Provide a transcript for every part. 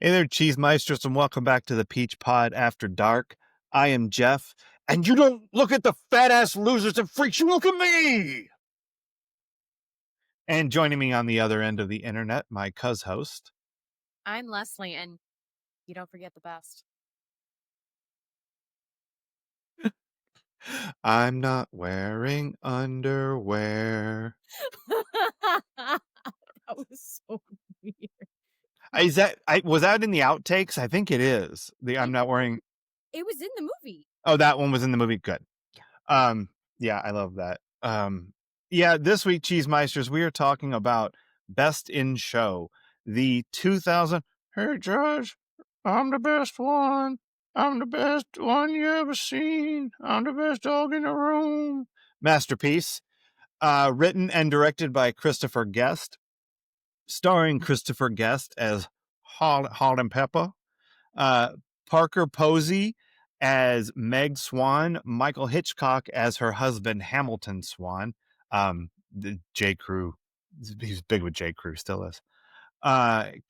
Hey there, Cheese Meisters, and welcome back to the Peach Pod After Dark. I am Jeff, and you don't look at the fat ass losers and freaks, you look at me! And joining me on the other end of the internet, my cuz host. I'm Leslie, and you don't forget the best. I'm not wearing underwear. That was so weird. Is that was that in the outtakes? I think it is. The I'm It not wearing. it was in the movie. Oh, that one was in the movie. Good. Yeah. Yeah, I love that. Yeah, this week, Cheese Meisters, we are talking about Best in Show, the 2000. Hey, Judge, I'm the best one. I'm the best one you ever seen. I'm the best dog in the room. Masterpiece, written and directed by Christopher Guest, starring Christopher Guest as Halt and Pepper, uh, Parker Posey as Meg Swan, Michael Hitchcock as her husband Hamilton Swan. The J. Crew, he's big with J. Crew, still is.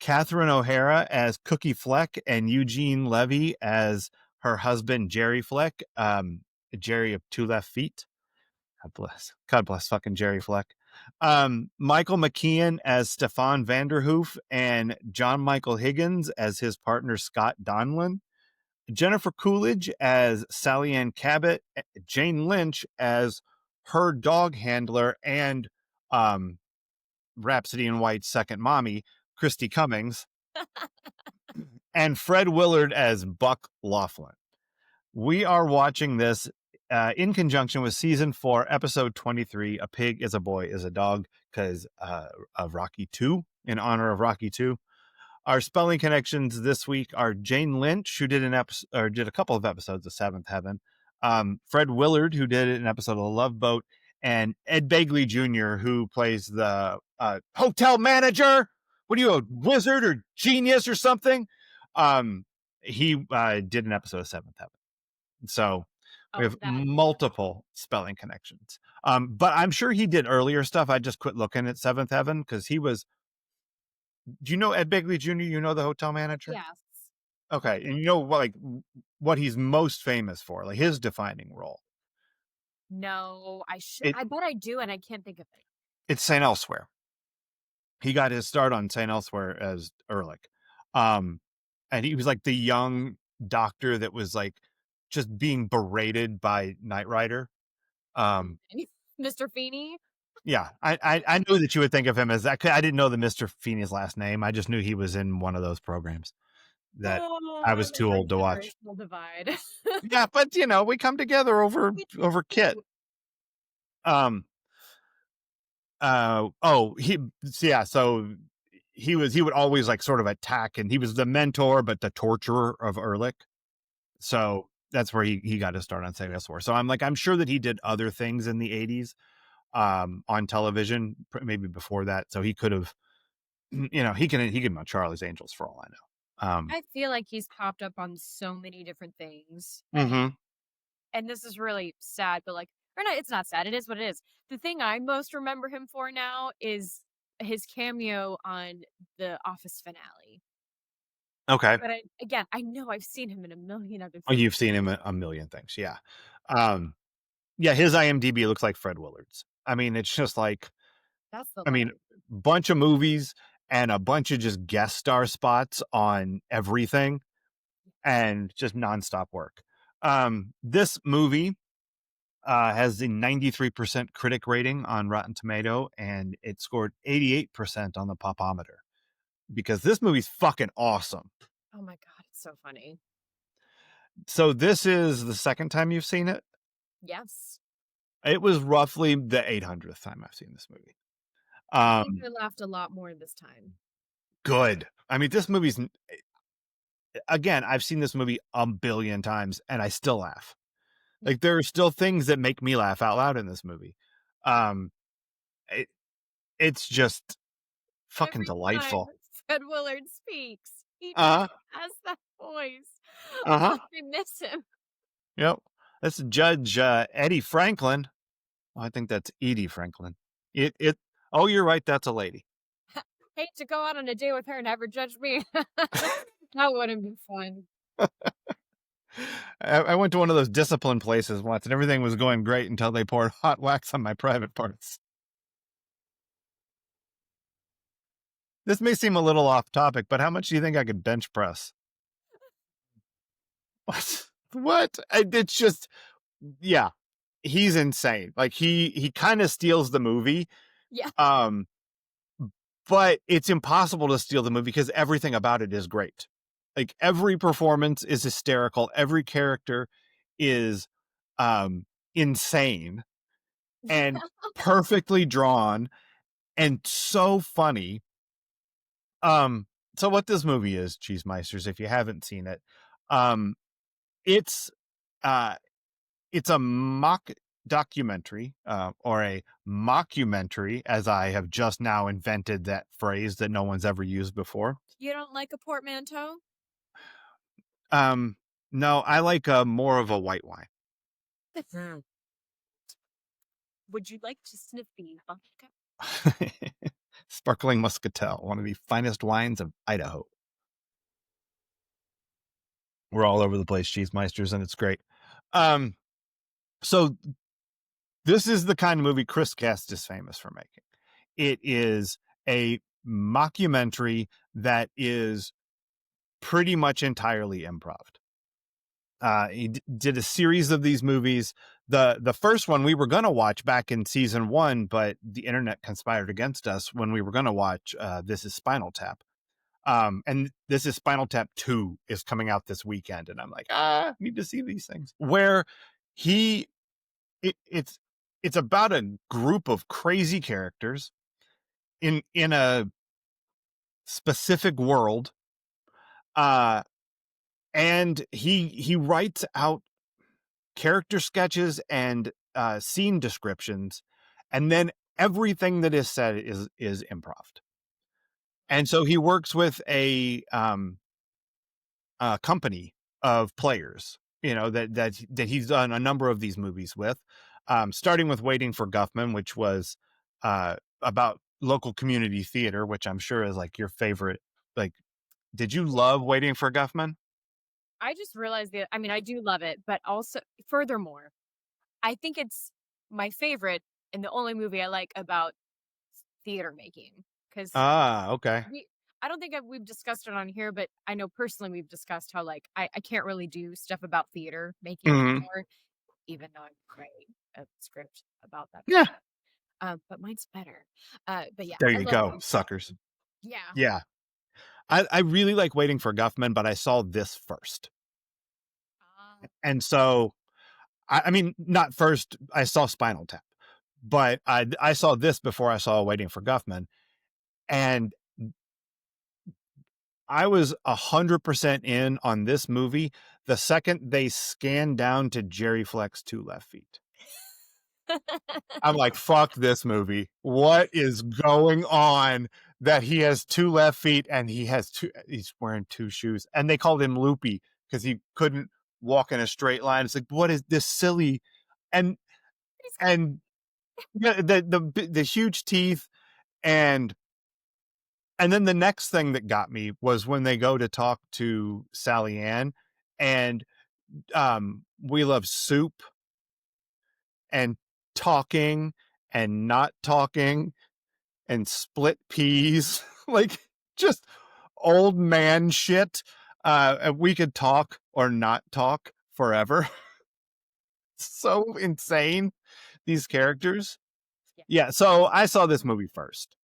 Catherine O'Hara as Cookie Fleck, and Eugene Levy as her husband Jerry Fleck. Jerry of Two Left Feet. God bless fucking Jerry Fleck. Michael McKean as Stefan Vanderhoof, and John Michael Higgins as his partner Scott Donlin. Jennifer Coolidge as Sally Ann Cabot. Jane Lynch as her dog handler and Rhapsody in White's second mommy, Christy Cummings. And Fred Willard as Buck Laughlin. We are watching this in conjunction with season 4, episode 23. A pig is a boy is a dog, because of Rocky 2, in honor of Rocky 2. Our spelling connections this week are Jane Lynch, who did did a couple of episodes of Seventh Heaven. Fred Willard, who did an episode of The Love Boat, and Ed Begley Jr., who plays the hotel manager. What are you, a wizard or genius or something? He did an episode of Seventh Heaven. So we Oh, have that multiple spelling connections. But I'm sure he did earlier stuff. I just quit looking at Seventh Heaven because he was. Do you know Ed Begley Jr.? You know the hotel manager? yes. Okay, and you know what he's most famous for, like his defining role. No, I should. It I bet I do, and I can't think of it. it's Saint Elsewhere. He got his start on Saint Elsewhere as Ehrlich, and he was like the young doctor that was like just being berated by Knight Rider. Mr. Feeney. Yeah, I knew that you would think of him as that. I didn't know the Mr. Feeney's last name. I just knew he was in one of those programs that I Oh, was the too old to watch. intergenerational divide. Yeah, but we come together over We Kit. do. Um. Oh, so he would always like sort of attack, and he was the mentor but the torturer of Ehrlich. So that's where he got his start on Saint Elsewhere. So I'm sure that he did other things in the 80s on television, maybe before that. So he could have, he can be on Charlie's Angels for all I know. I feel like he's popped up on so many different things, Mm-hmm. and this is really sad, but like, or not, it's not sad. It is what it is. The thing I most remember him for now is his cameo on the Office finale. Okay. But again, I know I've seen him in a million other Oh, things. you've seen him a million things. Yeah. Um, yeah, his IMDb looks like Fred Willard's. I mean, it's just like, That's the I mean, life. bunch of movies and a bunch of just guest star spots on everything and just nonstop work. This movie has a 93% critic rating on Rotten Tomato, and it scored 88% on the Popometer, because this movie's fucking awesome. Oh my god, it's so funny. So this is the second time you've seen it. Yes. It was roughly the 800th time I've seen this movie. I think Um, I laughed a lot more this time. Good. I mean, this movie's, again, I've seen this movie a billion times and I still laugh. Yeah. Like, there are still things that make me laugh out loud in this movie. Um, it, it's just fucking Every time delightful. Fred Willard speaks, he Uh just has that voice. huh. Oh, Uh huh. I miss him. Yep. That's Judge Eddie Franklin. I think that's Edie Franklin. It. Oh, you're right. That's a lady. Hate to go out on a date with her and have her judge me. That wouldn't be fun. I went to one of those discipline places once, and everything was going great until they poured hot wax on my private parts. This may seem a little off topic, but how much do you think I could bench press? What? What? It's just, yeah, he's insane. Like he kind of steals the movie. Yeah. Um, but it's impossible to steal the movie because everything about it is great. Like every performance is hysterical. Every character is insane and perfectly drawn and so funny. Um, so what this movie is, Cheese Meisters, if you haven't seen it, um, it's uh it's a mock documentary, or a mockumentary, as I have just now invented that phrase that no one's ever used before. You don't like a portmanteau? Um, no, I like more of a white wine. Mm. Would you like to sniff the vodka? Sparkling Muscatel, one of the finest wines of Idaho. We're all over the place, Cheese Meisters, and it's great. Um, so this is the kind of movie Chris Guest is famous for making. It is a mockumentary that is pretty much entirely improv. He did a series of these movies. The first one we were going to watch back in season 1, but the internet conspired against us when we were going to watch This is Spinal Tap. And This is Spinal Tap 2 is coming out this weekend, and I'm like, I need to see these things. Where he it, it's about a group of crazy characters in a specific world, uh and he writes out character sketches and scene descriptions, and then everything that is said is improv. And so he works with a company of players, you know, that he's done a number of these movies with, starting with Waiting for Guffman, which was about local community theater, which I'm sure is like your favorite. Like, did you Yeah. love Waiting for Guffman? I just realized that I mean, I do love it, but also furthermore, I think it's my favorite and the only movie I like about theater making. Because Ah, okay. we I don't think we've discussed it on here, but I know personally we've discussed how, like, I can't really do stuff about theater making Hmm. anymore, even though I'm writing a script about that Yeah, project. But mine's better. But yeah, there I you love go, Waiting for Guffman. suckers. Yeah. Yeah, I really like Waiting for Guffman, but I saw this first, Ah, and so I mean, not first. I saw Spinal Tap, but I saw this before I saw Waiting for Guffman, and I was 100% in on this movie the second they scanned down to Jerry Fleck's 2 left feet. I'm like, fuck this movie. What is going on that he has 2 left feet and he's wearing 2 shoes? And they called him Loopy because he couldn't walk in a straight line. It's like, what is this silly? And, he's got and yeah, the huge teeth. And, and then the next thing that got me was when they go to talk to Sally Ann, and we love soup and talking and not talking and split peas, like just old man shit. And we could talk or not talk forever. So insane, these characters. yeah. Yeah, so I saw this movie first.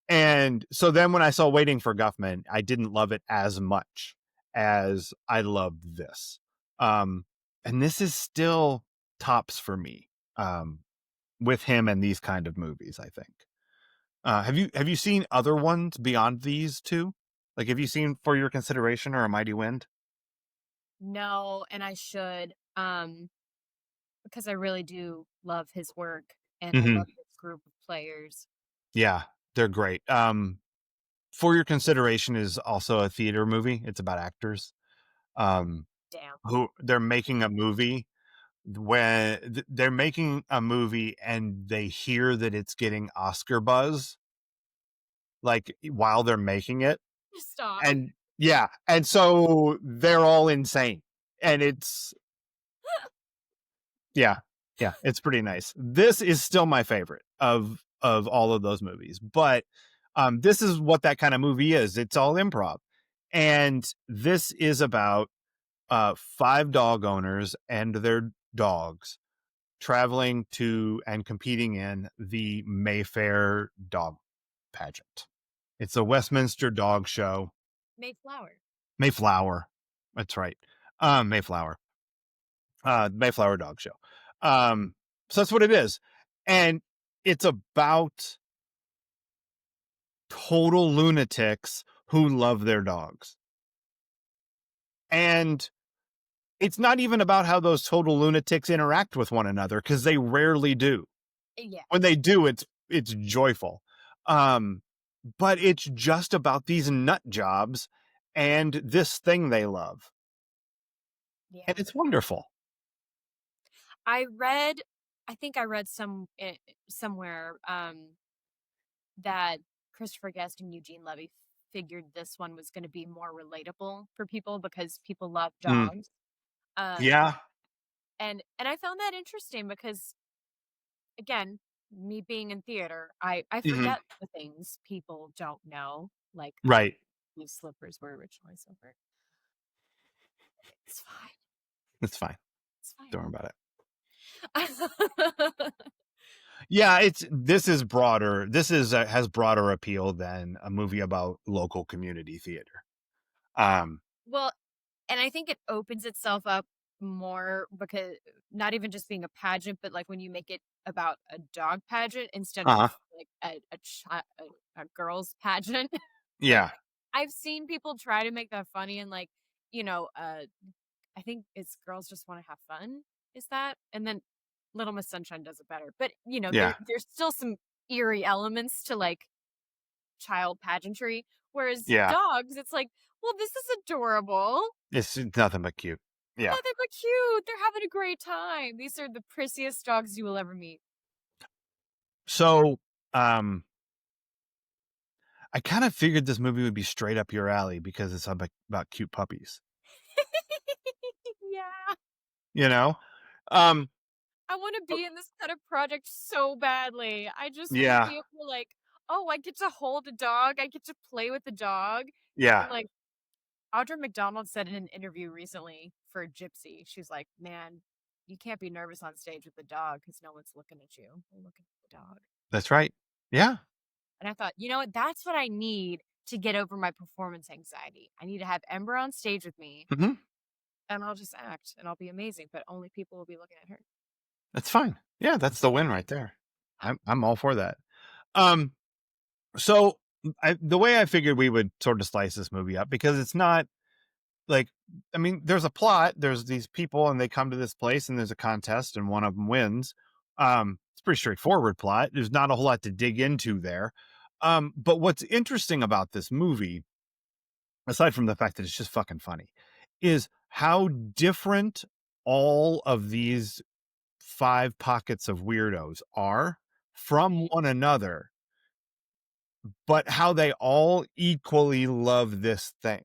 And so then when I saw Waiting for Guffman, I didn't love it as much as I loved this. Um, and this is still tops for me, with him and these kind of movies, I think. Have you seen other ones beyond these two? Like, have you seen For Your Consideration or A Mighty Wind? No, and I should, because I really do love his work, and I Hmm. love this group of players. Yeah, they're great. For Your Consideration is also a theater movie. It's about actors, um, Damn. who they're making a movie when they're making a movie and they hear that it's getting Oscar buzz, like while they're making it, Stop. and Yeah, and so they're all insane, and it's yeah, yeah, it's pretty nice. This is still my favorite of all of those movies, but this is what that kind of movie is. It's all improv, and this is about five dog owners and their dogs traveling to and competing in the Mayfair dog pageant. It's a Westminster dog show. Mayflower. Mayflower. That's right. Mayflower. Mayflower dog show. So that's what it is. And it's about total lunatics who love their dogs. And it's not even about how those total lunatics interact with one another because they rarely do. Yeah, When they do, it's joyful. Um, but it's just about these nut jobs and this thing they love. And yeah. it's wonderful. I read, I think I read somewhere that Christopher Guest and Eugene Levy figured this one was going to be more relatable for people because people love Mm, dogs. Um, yeah. and I found that interesting because again, me being in theater, I Hmm. forget the things people don't know, like Right. these slippers were originally silver. It's fine. It's fine. It's fine. Don't worry about it. Yeah, it's this is broader. This is has broader appeal than a movie about local community theater. Um, Well, and I think it opens itself up more because not even just being a pageant, but like when you make it about a dog pageant instead of uh-huh. like a girl's pageant. Like Yeah, I've seen people try to make that funny and like, you know, I think it's Girls Just Want to Have Fun. Is that? And then Little Miss Sunshine does it better. But you know, yeah, there's still some eerie elements to like child pageantry. Whereas yeah. dogs, it's like, well, this is adorable. It's nothing but cute. Yeah. Nothing but cute. They're having a great time. These are the prettiest dogs you will ever meet. So, um, I kind of figured this movie would be straight up your alley because it's about cute puppies. Yeah. You know, um, I want to be in this kind of project so badly. I just want to yeah, be able to like, oh, I get to hold a dog. I get to play with the dog. yeah. And like Audra McDonald said in an interview recently for Gypsy, she's like, man, you can't be nervous on stage with the dog because no one's looking at you. They're looking at the dog. That's right. Yeah. And I thought, you know what? That's what I need to get over my performance anxiety. I need to have Ember on stage with me Hmm. and I'll just act and I'll be amazing, but only people will be looking at her. That's fine. Yeah, that's the win right there. I'm all for that. Um, so the way I figured we would sort of slice this movie up because it's not like I mean, there's a plot, there's these people and they come to this place and there's a contest and one of them wins. It's a pretty straightforward plot. There's not a whole lot to dig into there. But what's interesting about this movie, aside from the fact that it's just fucking funny, is how different all of these five pockets of weirdos are from Right. one another, but how they all equally love this thing.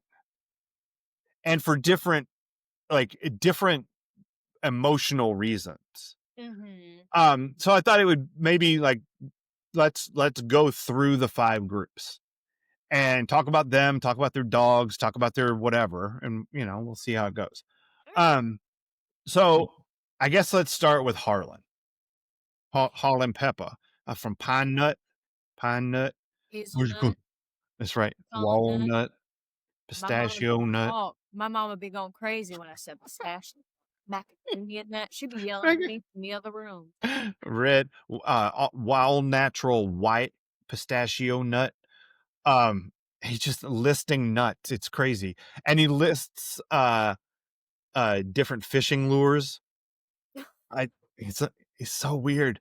And for different different emotional reasons. Mm-hmm. So I thought it would maybe like let's go through the five groups and talk about them, talk about their dogs, talk about their whatever, and we'll see how it goes. All right. Um, so I guess let's start with Harlan, Harlan Pepper from Pine Nut. Where's it go? Hazelnut, That's right, walnut. walnut, My mama, pistachio nut. oh, my mama be going crazy when I said pistachio, macadamia nut. She be yelling at me from the other room. Red, wild natural white pistachio nut. He's just listing nuts. It's crazy. And he lists different fishing lures. I it's it's so weird.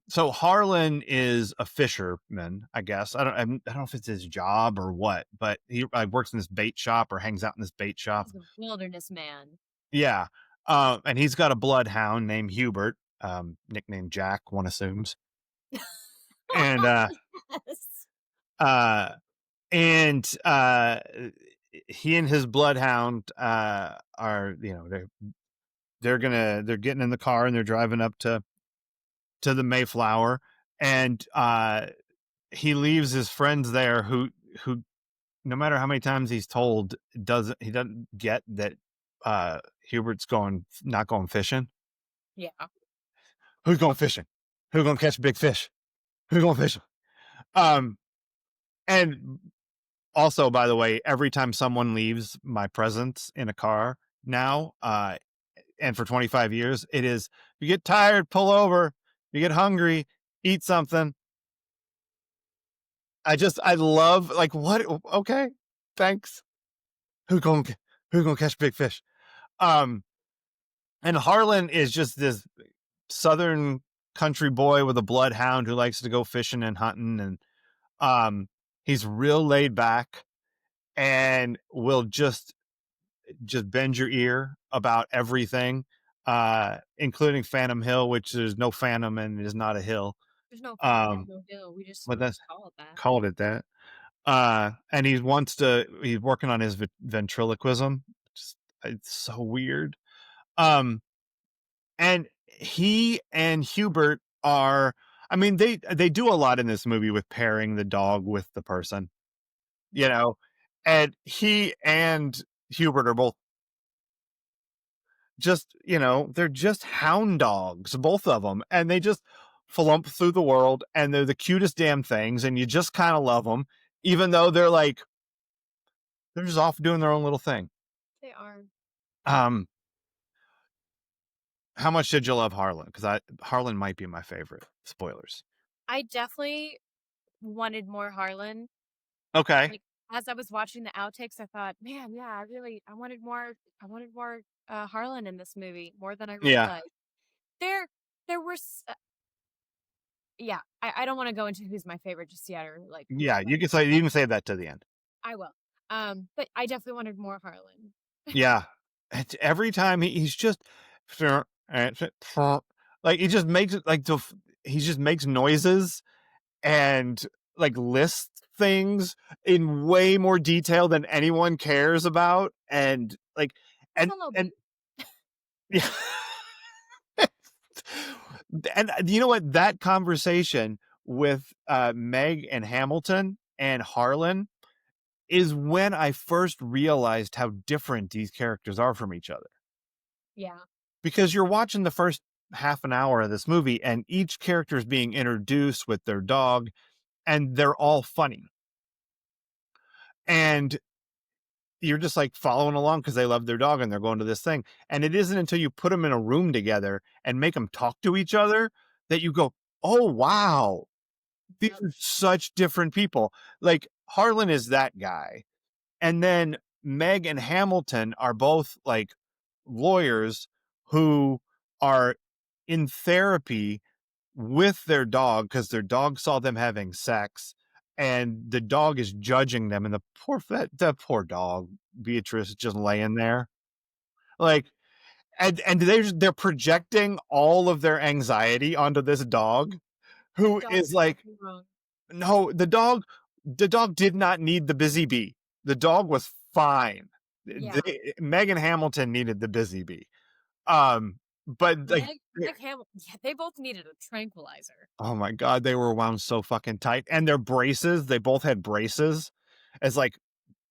So Harlan is a fisherman, I guess. I don't know if it's his job or what, but he works in this bait shop or hangs out in this bait shop. He's a wilderness man. Yeah. And he's got a bloodhound named Hubert, nicknamed Jack, one assumes. And Yes. uh and he and his bloodhound are, they're getting in the car and they're driving up to the Mayflower, and he leaves his friends there who no matter how many times he's told, doesn't get that Hubert's going not going fishing. Yeah. Who's going fishing? Who's going to catch a big fish? Who's going fishing? Um, and also, by the way, every time someone leaves my presence in a car now, and for 25 years, it is you get tired, pull over. You get hungry, eat something. I love like what? Okay, thanks. Who's going who's going to catch big fish? Um, and Harlan is just this southern country boy with a bloodhound who likes to go fishing and hunting, and um, he's real laid back and will just bend your ear about everything, including Phantom Hill, which there's no Phantom and it is not a hill. There's no phantom, Um, no hill. but that's We just call it that. called it that. And he's working on his ventriloquism. Just, it's so weird. Um, and he and Hubert are, I mean, they do a lot in this movie with pairing the dog with the person, you Yeah. know, and he and Hubert are both just, they're just hound dogs, both of them, and they just flump through the world, and they're the cutest damn things, and you just kind of love them, even though they're just off doing their own little thing. They are. Um, how much did you love Harlan? Because Harlan might be my favorite. Spoilers. I definitely wanted more Harlan. Okay. Like as I was watching the outtakes, I thought, man, yeah, I wanted more Harlan in this movie more than I Yeah. realized. There, there were, yeah. I don't want to go into who's my favorite just yet or like who I Yeah. like. You can say that to the end. I will. But I definitely wanted more Harlan. Yeah. It's every time he's just like he just makes it like he just makes noises and like lists things in way more detail than anyone cares about, and like Buffalo and Bill. yeah. And you know what, that conversation with Meg and Hamilton and Harlan is when I first realized how different these characters are from each other, Yeah. because you're watching the first half an hour of this movie and each character is being introduced with their dog and they're all funny, and you're just like following along because they love their dog and they're going to this thing. And it isn't until you put them in a room together and make them talk to each other that you go, oh, wow, these Yep. are such different people. Like Harlan is that guy. And then Meg and Hamilton are both like lawyers who are in therapy with their dog because their dog saw them having sex, and the dog is judging them, and the poor dog Beatrice just laying there like, and they're projecting all of their anxiety onto this dog The who dog is did like, nothing wrong. no, the dog did not need the busy bee. The dog was fine. Yeah. Megan Hamilton needed the busy bee. But like, Meg Hamilton, yeah, they both needed a tranquilizer. oh my god, they were wound so fucking tight. And their braces, they both had braces as like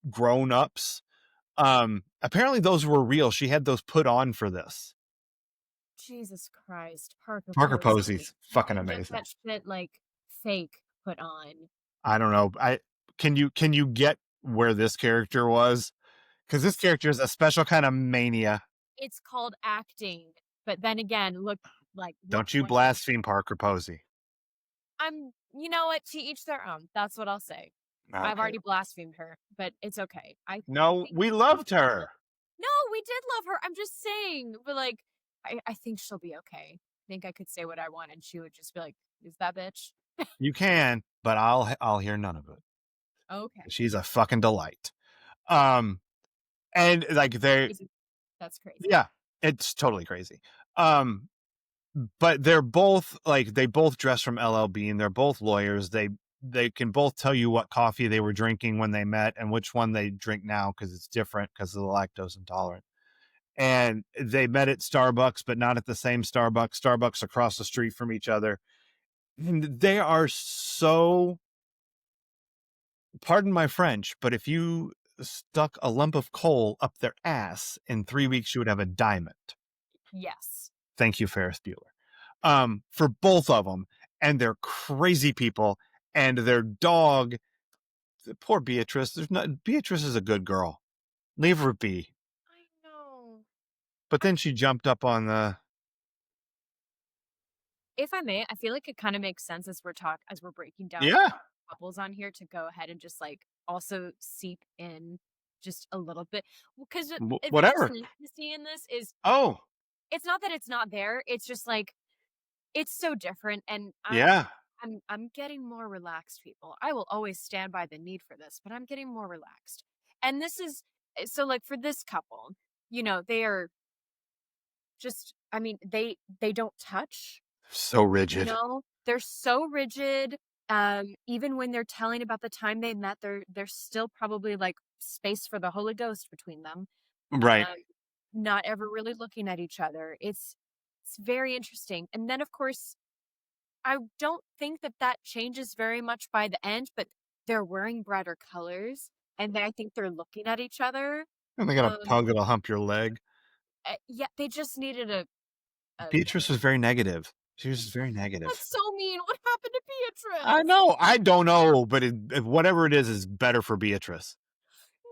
grown-ups. Apparently those were real. She had those put on for this. Jesus Christ, Parker Parker Posey. Posey's How fucking do you get amazing. that shit like fake put on? I don't know. I can you get where this character was? Because this character is a special kind of mania. It's called acting. But then again, look Don't you what they blaspheme Parker Posey. you know what? To each their own. That's what I'll say. I've Okay. already blasphemed her, but it's okay. I No, think we she'll loved be fine. her. No, we did love her. I'm just saying, but like I think she'll be okay. I think I could say what I want and she would just be like, is that bitch? You can, but I'll hear none of it. Okay. She's a fucking delight. Um, and like they, Crazy. That's crazy. yeah, it's totally crazy. Um, but they're both like they both dress from LL Bean. They're both lawyers. they can both tell you what coffee they were drinking when they met and which one they drink now because it's different because of the lactose intolerant. And they met at Starbucks, but not at the same Starbucks. Starbucks across the street from each other. And they are so, pardon my French, but if you stuck a lump of coal up their ass in 3 weeks, you would have a diamond. Yes. Thank you, Ferris Bueller. For both of them, and they're crazy people, and their dog. Poor Beatrice. There's not. Beatrice is a good girl. Leave her be. I know. But I, then she jumped up on the. if I may, I feel like it kind of makes sense as we're breaking down Yeah, like couples on here to go ahead and just like also seep in just a little bit because the whatever. consistency in this is Oh, it's not that it's not there. It's just like it's so different, and yeah. I'm getting more relaxed, people. I will always stand by the need for this, but I'm getting more relaxed. And this is so like for this couple, they are just I mean, they don't touch, So rigid. They're so rigid. Even when they're telling about the time they met, there's still probably like space for the Holy Ghost between them. Right. Um, not ever really looking at each other. It's very interesting. And then of course I don't think that that changes very much by the end, but they're wearing brighter colors, and I think they're looking at each other. And they got a Um, pug that'll hump your leg. yeah, they just needed a Beatrice was very negative. She was just very That's negative. so mean. What happened to I Beatrice? know. I don't know, but whatever it is better for Beatrice.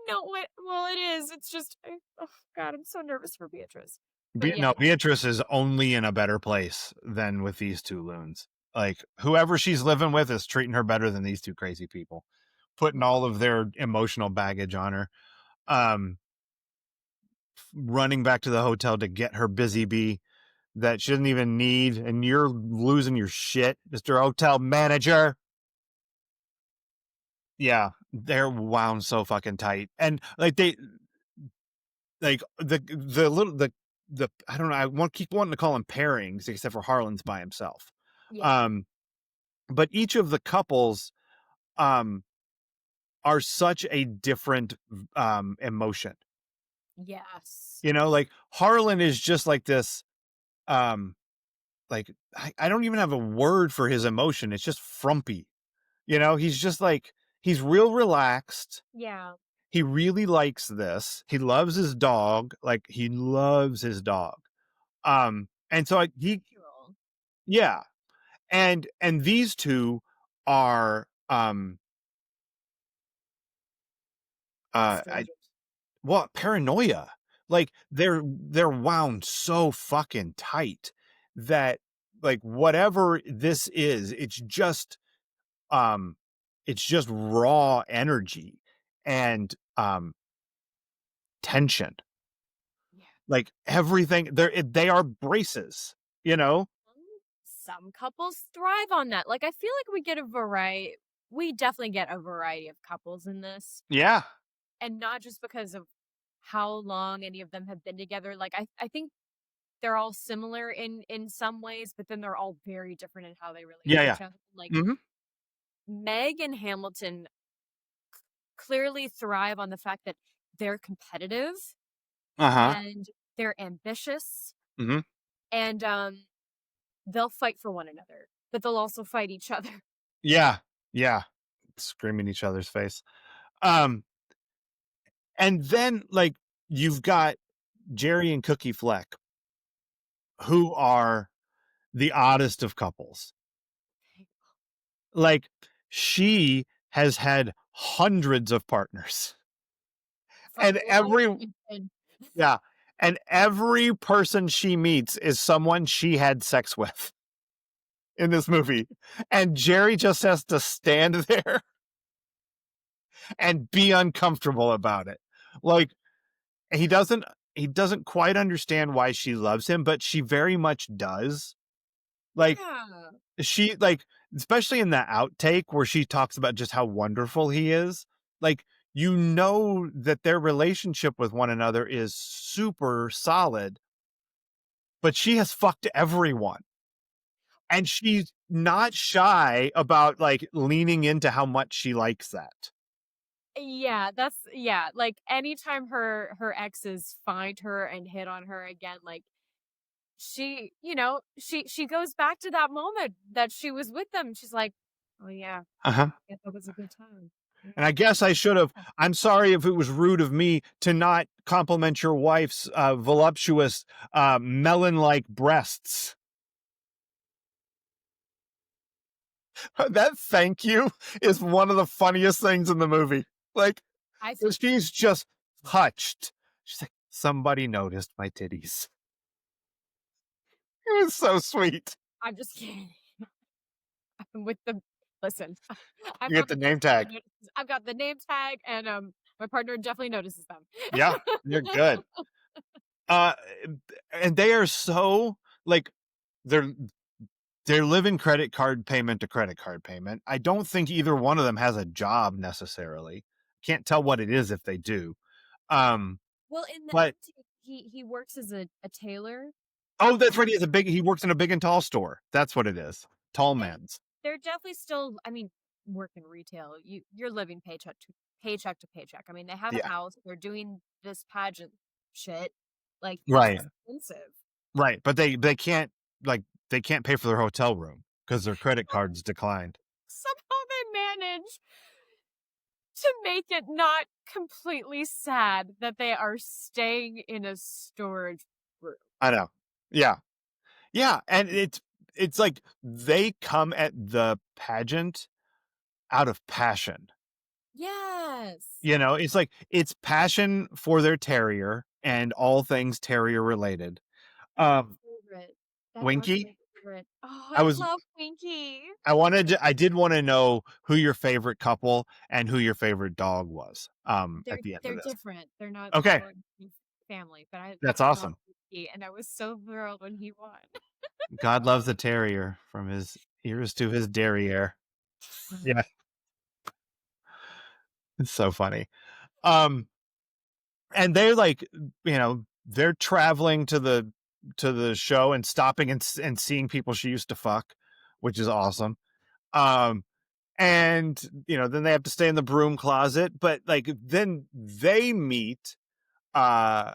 No, well, it is. It's just, oh God, I'm so nervous for Beatrice. But No, yeah, Beatrice is only in a better place than with these two loons. Like whoever she's living with is treating her better than these two crazy people, putting all of their emotional baggage on her. Um, Running back to the hotel to get her busy bee that she doesn't even need, and you're losing your shit, Mr. Hotel Manager. Yeah, they're wound so fucking tight, and like the little the I don't know. I want keep wanting to call them pairings, except for Harlan's by himself. yeah, Um, but each of the couples um are such a different emotion. yes, Like Harlan is just like this. Um, like I don't even have a word for his emotion. It's just frumpy. He's just like he's real relaxed. yeah. He really likes this. He loves his dog. Like he loves his dog. And so he, Cool. yeah. And these two are, I Strangers. what paranoia. Like they're wound so fucking tight that like whatever this is, um, it's just raw energy and tension. Yeah. Like everything, they are braces, you know? Some couples thrive on that. Like, I feel like we definitely get a variety of couples in this. Yeah. And not just because of how long any of them have been together. Like, I think they're all similar in some ways, but then they're all very different in how they relate Yeah, to yeah. each other. Like, Mhm. Meg and Hamilton clearly thrive on the fact that they're competitive Uh-huh. and they're ambitious Mhm. and they'll fight for one another, but they'll also fight each other. Yeah. Yeah. Screaming each other's face. Um, and then like you've got Jerry and Cookie Fleck, who are the oddest of couples. Like she has had hundreds of partners. For And long yeah, and every person she meets is someone she had sex with in this movie. And Jerry just has to stand there and be uncomfortable about it. Like he doesn't he doesn't quite understand why she loves him, but she very much does. Like yeah. she like especially in that outtake where she talks about just how wonderful he is. Like that their relationship with one another is super solid, but she has fucked everyone. and she's not shy about, like, leaning into how much she likes that. Yeah, that's yeah, like, anytime her exes find her and hit on her again, like, she goes back to that moment that she was with them. She's like, "Oh, yeah, Uh-huh. yeah, that was a good time. Yeah, And I guess I should have. yeah." I'm sorry if it was rude of me to not compliment your wife's voluptuous, melon like breasts. That thank you is one of the funniest things in the movie. Like, I 'cause she's just touched. She's like, somebody noticed my titties. It was so sweet. I'm just kidding. With the listen, I'm You get not the the name person that tag. notices. I've got the name tag, and, my partner definitely notices them. Yeah, you're good. Uh, and they are so like they're they're living credit card payment to credit card payment. I don't think either one of them has a job necessarily. Can't tell what it is if they do. Um, Well, in the but end, he works as a tailor, oh, that's right. um, He works in a big and tall store. That's what it is. Tall and men's. they're definitely still I mean, work in retail, you're living paycheck to paycheck. I mean, they have a Yeah. house, they're doing this pageant shit, like, that's Right. expensive. Right. But they can't like they can't pay for their hotel room because their credit cards declined. Somehow they manage to make it not completely sad that they are staying in a storage room. I know. Yeah. Yeah. And it's like they come at the pageant out of passion. Yes. You know, it's like it's passion for their terrier and all things terrier related. That's my Um, favorite. That dog's Winky, my favorite. Oh, I I was love Winky. I did want to know who your favorite couple and who your favorite dog was at the end of They're this. different. They're not Okay, all in the same family, but that's I love awesome. Winky, and I was so thrilled when he won. God loves a terrier from his ears to his derriere. Yeah, it's so funny. Um, and they're like, they're traveling to the show and stopping and seeing people she used to fuck, which is awesome. Um, and then they have to stay in the broom closet, but like then they meet uh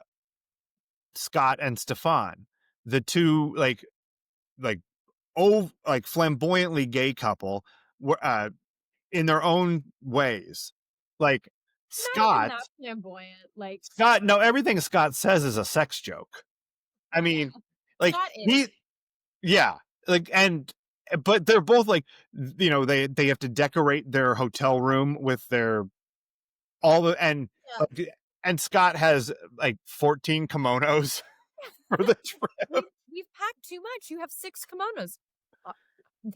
Scott and Stefan, the two like like flamboyantly gay couple, in their own ways. Like Not even Scott, that flamboyant. Like, Scott, no, everything Scott says is a sex joke. I mean, like Scott he, is. yeah, like but they're both like, they have to decorate their hotel room with their all the Yeah. like, and Scott has like 14 kimonos for the trip. We've packed too much. You have 6 kimonos. Uh,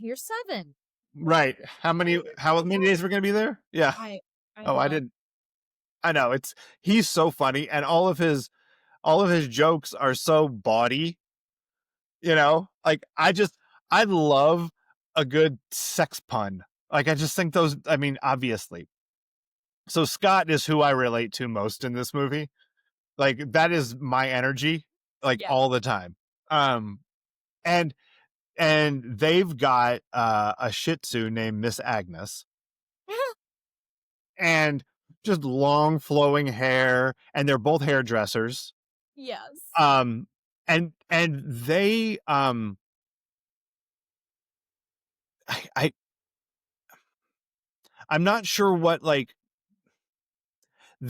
here's 7. Right. How many days we're gonna be there? Yeah. I I Oh, I love didn't. I know he's so funny, and all of his jokes are so bawdy. Like I love a good sex pun. Like I just think those. I mean, obviously. So Scott is who I relate to most in this movie. Like that is my energy, like yeah. all the time. Um, and they've got a Shih Tzu named Miss Agnes, and just long flowing hair, and they're both hairdressers. Yes. Um, and they I I'm not sure what like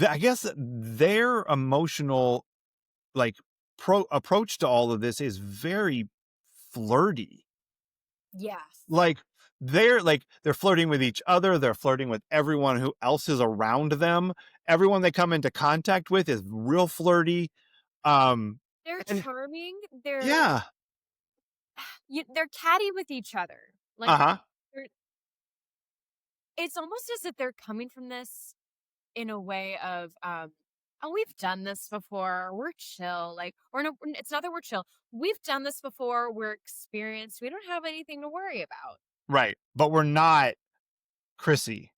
I guess their emotional like approach to all of this is very flirty. Yes. Like they're flirting with each other, they're flirting with everyone who else is around them. Everyone they come into contact with is real flirty. Um They're and charming. yeah. They're catty with each other. Like, Uh-huh. they're it's almost as if they're coming from this in a way of, "Oh, we've done this before. We're chill." Like, or no, it's not that we're chill. "We've done this before. We're experienced. We don't have anything to worry about." Right. But we're not Christy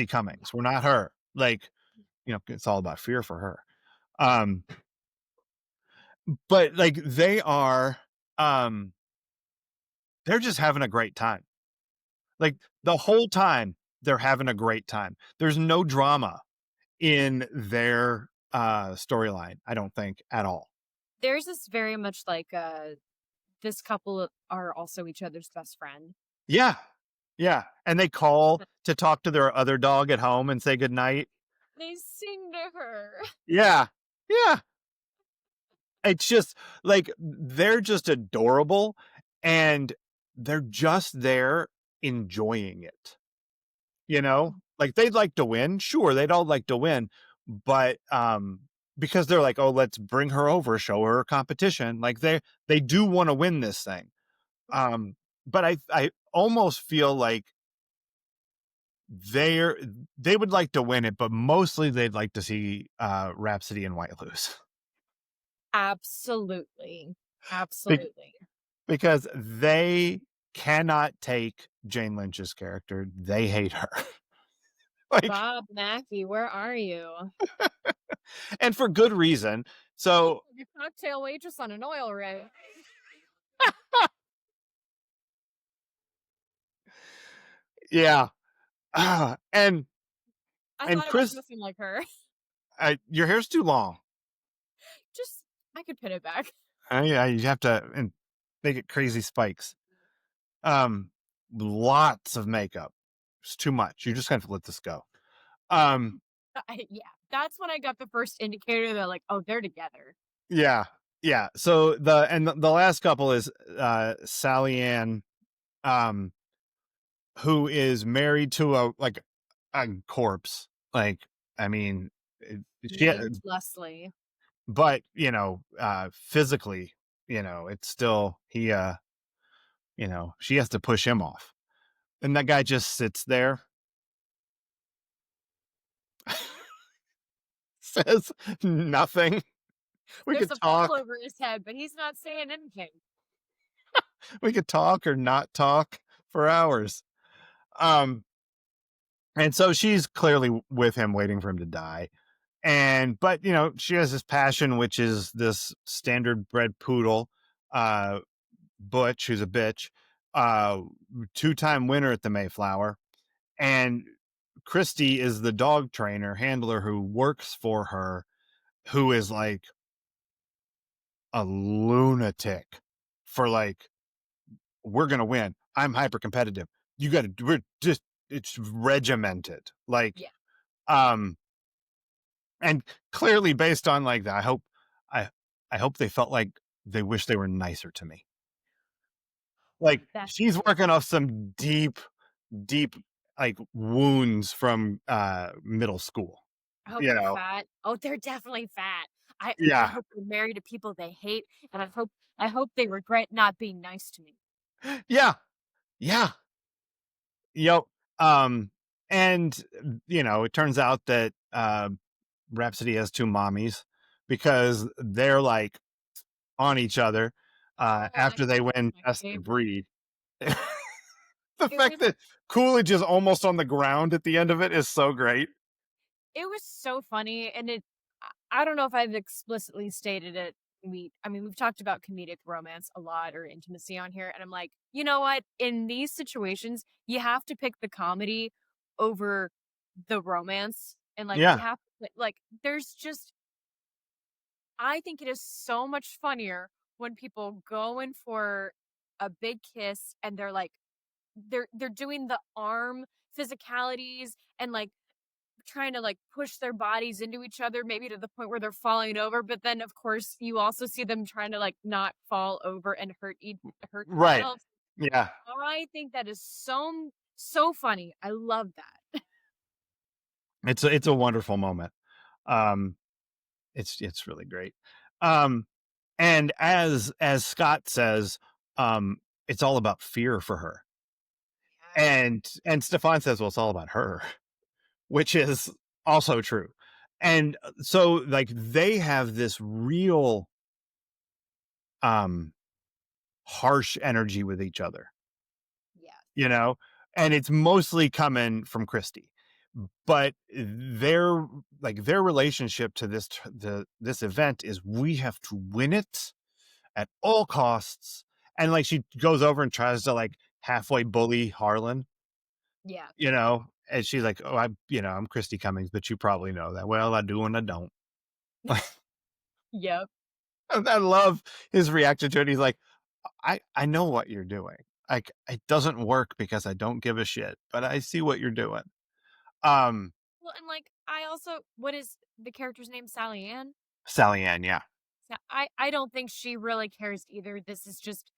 Cummings. We're not her. Like, it's all about fear for her. Um but like they are um they're just having a great time. Like, the whole time, they're having a great time. There's no drama in their, storyline, I don't think, at all. There's this very much like this couple are also each other's best friend. Yeah. Yeah, and they call to talk to their other dog at home and say goodnight. They sing to her. Yeah. Yeah. It's just, like, they're just adorable, and they're just there enjoying it, you know? Like, they'd like to win, sure, they'd all like to win, but, because they're like, "Oh, let's bring her over, show her a competition," like, they do wanna win this thing, but I almost feel like they're they would like to win it, but mostly they'd like to see, Rhapsody and White lose. Absolutely. Be Absolutely. because they cannot take Jane Lynch's character, they hate her. Like, Bob Mackie, where are you? and for good reason. You look So, like a cocktail waitress on an oil rig. yeah, and I and thought about Chris, dressing like her. your hair's too long. Just I could pin it back. Yeah, you have to and make it crazy spikes. Um, Lots of makeup. It's too much. You just have to let this go. Um, Yeah, that's when I got the first indicator that like, oh, they're together. yeah, yeah. So the last couple is Sally Ann, um, who is married to a corpse. Like, I mean, she, Named Leslie. but physically, it's still she has to push him off, and that guy just sits there, says nothing. We There's could a pole talk, over his head, but he's not saying anything. we could talk or not talk for hours. Um, and so she's clearly with him, waiting for him to die. But she has this passion, which is this standard bred poodle, uh, Butch, who's a bitch, uh, two-time winner at the Mayflower, and Christy is the dog trainer handler who works for her, who is like a lunatic for like, we're gonna win. I'm hyper competitive. You got to. We're just. It's regimented. Like, Yeah, um, and clearly based on like that. I, I hope they felt like they wish they were nicer to me. Like, that's she's true. working off some deep, like, wounds from middle school. I hope You they're know? fat. Oh, they're definitely fat. I Yeah. hope they're married to people they hate, and I hope they regret not being nice to me. Yeah. Yeah. Yep. Um, and it turns out that Rhapsody has two mommies because they're like on each other Oh my after they god, that's win my Best of favorite. Breed. The It fact was that Coolidge is almost on the ground at the end of it is so great. it was so funny, and I don't know if I've explicitly stated it. I mean, we've talked about comedic romance a lot or intimacy on here, and I'm like, you know what? In these situations, you have to pick the comedy over the romance, and like you Yeah. have to like. There's just I think it is so much funnier when people go in for a big kiss and they're like they're doing the arm physicalities and like trying to like push their bodies into each other maybe to the point where they're falling over, but then of course you also see them trying to like not fall over and hurt Right. themselves. Yeah. I think that is so funny. I love that. It's a wonderful moment. Um, it's really great. Um, and as Scott says, um, it's all about fear for her. And Stefan says, well, it's all about her, which is also true. And so like they have this real um harsh energy with each other, Yeah. you know, and it's mostly coming from Christy. But their relationship to this event is we have to win it at all costs, and like she goes over and tries to like halfway bully Harlan, Yeah. and she's like, "Oh, I'm Christy Cummings, but you probably know that." Well, I do and I don't. Yep. I love his reaction to it. He's like, I know what you're doing. Like it doesn't work because I don't give a shit, but I see what you're doing. Um, Well, and like I also, what is the character's name? Sally Ann. Sally Ann, yeah, So I don't think she really cares either. This is just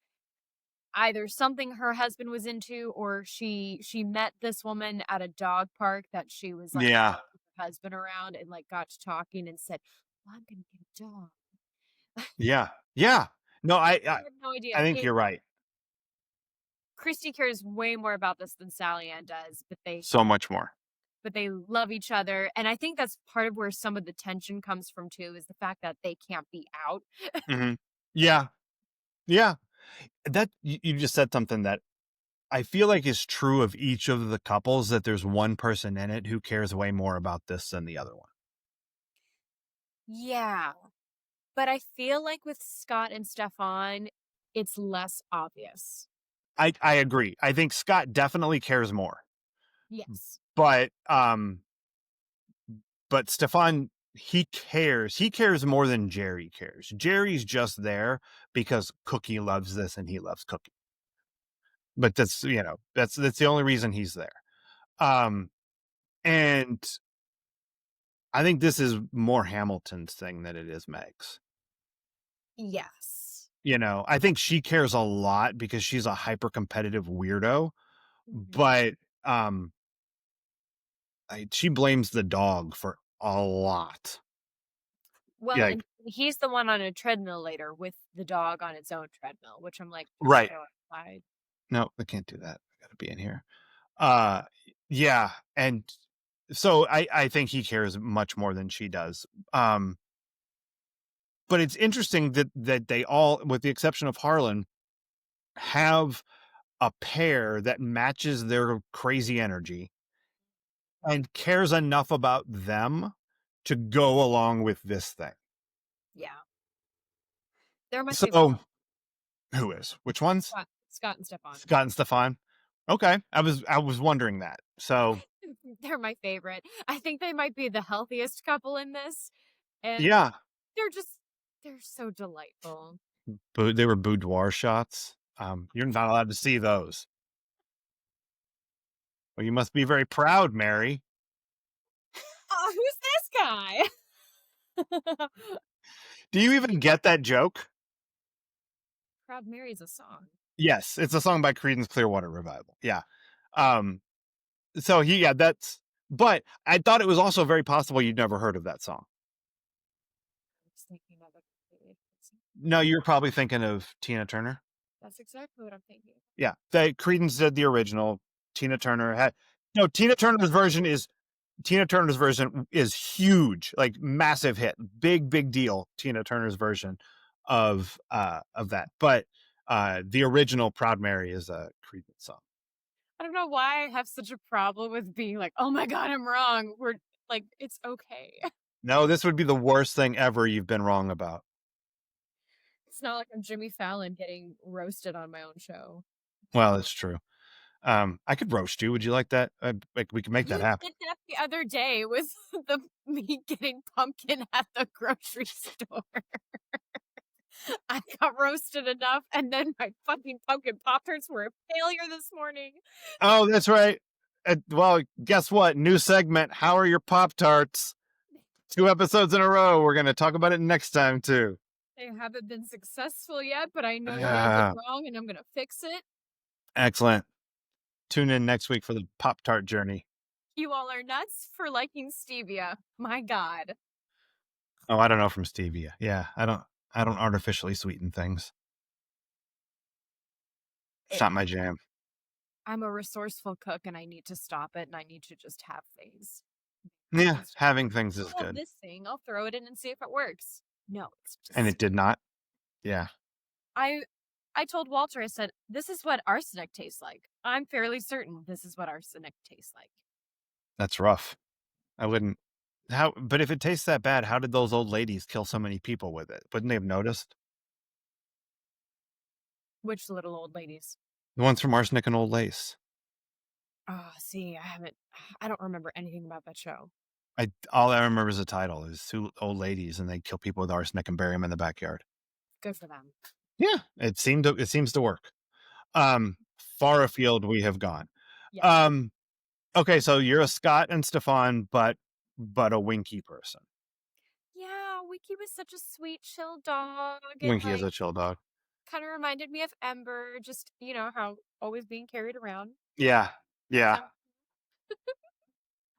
either something her husband was into, or she met this woman at a dog park that she was like yeah, following her husband around, and like got to talking and said, well, I'm gonna get a dog. yeah, yeah. No, I have no I idea. think you're right. Christy cares way more about this than Sally Ann does, So much more. but they love each other, and I think that's part of where some of the tension comes from too, is the fact that they can't be out. Hmm. Yeah, yeah. That you just said something that I feel like is true of each of the couples. That there's one person in it who cares way more about this than the other one. Yeah, but I feel like with Scott and Stefan, it's less obvious. I agree. I think Scott definitely cares more, Yes. but Stefan, he cares. He cares more than Jerry cares. Jerry's just there because Cookie loves this and he loves Cookie. But that's the only reason he's there. Um, and I think this is more Hamilton's thing than it is Meg's. Yes. I think she cares a lot because she's a hyper competitive weirdo, Mhm. but um, she blames the dog for a lot. Well, Yeah, and he's the one on a treadmill later with the dog on its own treadmill, which I'm like, just right. go outside. No, I can't do that. I gotta be in here. Uh, yeah, and so I think he cares much more than she does. But it's interesting that they all, with the exception of Harlan, have a pair that matches their crazy energy and cares enough about them to go along with this thing. Yeah. They're my favorite So couple. who is? Which ones? Scott and Stefan. Scott and Stefan. Okay, I was wondering that. So They're my favorite. I think they might be the healthiest couple in this, and yeah, they're just they're so delightful. they were boudoir shots. You're not allowed to see those. Well, you must be very proud, Mary. Oh, who's this guy? Do you even get that joke? Proud Mary is a song. Yes, it's a song by Creedence Clearwater Revival. Yeah. Um, so yeah, that's, but I thought it was also very possible you'd never heard of that song. I'm just thinking of it. No, you're probably thinking of Tina Turner. That's exactly what I'm thinking. Yeah. Creedence did the original. Tina Turner had, no, Tina Turner's version is huge, like massive hit, big deal. Tina Turner's version of that. But the original Proud Mary is a Creedence song. I don't know why I have such a problem with being like, oh my God, I'm wrong. We're like, it's okay. No, this would be the worst thing ever you've been wrong about. It's not like I'm Jimmy Fallon getting roasted on my own show. Well, it's true. I could roast you. Would you like that? Like we can make that You happen. did that the other day with the me getting pumpkin at the grocery store. I got roasted enough, and then my fucking pumpkin Pop Tarts were a failure this morning. Oh, that's right. Well, guess what? New segment. How are your Pop Tarts? 2 episodes in a row. We're gonna talk about it next time too. They haven't been successful yet, but I know what I did Ah, wrong, and I'm gonna fix it. excellent. Tune in next week for the Pop Tart journey. You all are nuts for liking stevia. My God. Oh, I don't know from stevia. Yeah, I don't artificially sweeten things. It's It, not my jam. I'm a resourceful cook, and I need to stop it, and I need to just have things. Yeah, Instead of, having things I is have good. this thing. I'll throw it in and see if it works. No, it's And just it did not. Yeah, I I told Walter, I said, this is what arsenic tastes like. I'm fairly certain this is what arsenic tastes like. that's rough. I wouldn't. But if it tastes that bad, how did those old ladies kill so many people with it? Wouldn't they have noticed? Which little old ladies? The ones from Arsenic and Old Lace. Oh, see, I haven't. I don't remember anything about that show. I all I remember is the title is two old ladies and they kill people with arsenic and bury them in the backyard. Good for them. Yeah, it seems to work. Far afield we have gone. Yes. Um, okay, so you're a Scott and Stefan, but a Winky person. Yeah, Wiki was such a sweet, chill dog, and Winky is like a chill dog. kind of reminded me of Ember. Just how always being carried around. Yeah, yeah. So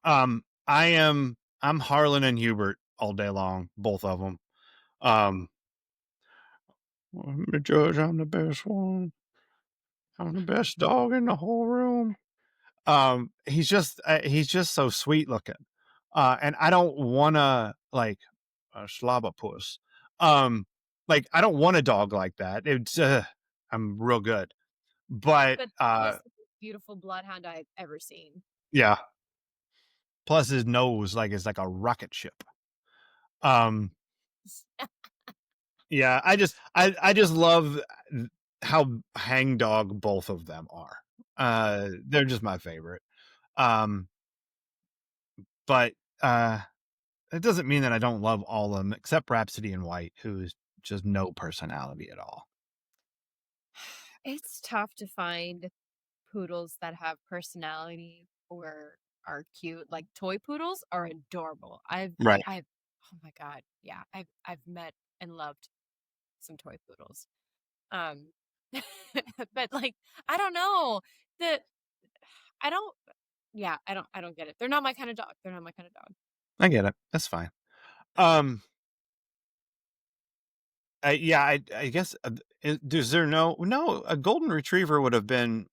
I'm Harlan and Hubert all day long, both of them. Um, I'm the judge. I'm the best one. I'm the best dog in the whole room. He's just so sweet looking. And I don't wanna like a slobberpuss. Um, like I don't want a dog like that. I'm real good. But but he is the most beautiful bloodhound I've ever seen. yeah. Plus his nose like is like a rocket ship. Um, yeah, I just love how hangdog both of them are. They're just my favorite. Um, but it doesn't mean that I don't love all of them except Rhapsody in White, who's just no personality at all. It's tough to find poodles that have personality or are cute. Like toy poodles are adorable. Right. I've oh my god, yeah. I've met and loved some toy poodles. Um but like I don't know. The I don't I don't get it. They're not my kind of dog. They're not my kind of dog. I get it. That's fine. Um, yeah, I guess is there no a golden retriever would have been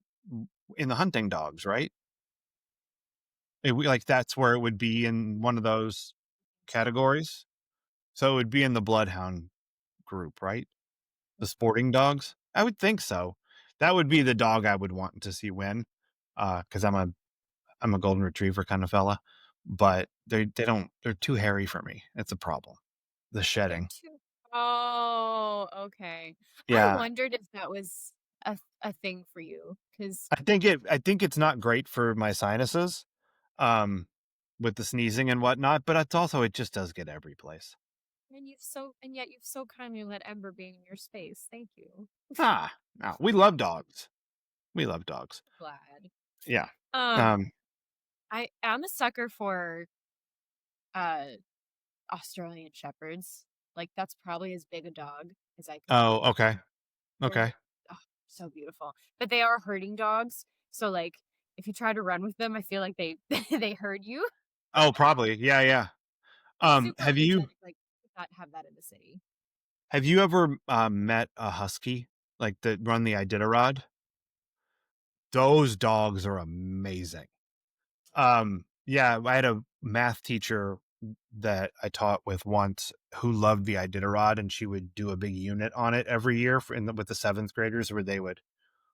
in the hunting dogs, right? Like that's where it would be in one of those categories. So it would be in the bloodhound group, right? The sporting dogs. I would think so. That would be the dog I would want to see win. Because I'm a golden retriever kind of fella, but they don't they're too hairy for me. It's a problem. The They're shedding. too Oh, okay. I Yeah, wondered if that was a thing for you cuz I think it's not great for my sinuses, um, with the sneezing and whatnot, but it's also it just does get every place. and yet you've so kindly let Ember be in your space. Thank you. No, we love dogs. We love dogs. Glad. Yeah. Um Um, I am a sucker for uh Australian shepherds. Like that's probably as big a dog as I could oh, be. okay. They're Okay. oh, so beautiful. But they are herding dogs. So like if you try to run with them, I feel like they they herd you. Oh, probably. Yeah, yeah. Super energetic. Like could not have that in the city. Have you ever, met a husky, like, that run the Iditarod? Those dogs are amazing. Yeah, I had a math teacher that I taught with once who loved the Iditarod, and she would do a big unit on it every year with the 7th graders where they would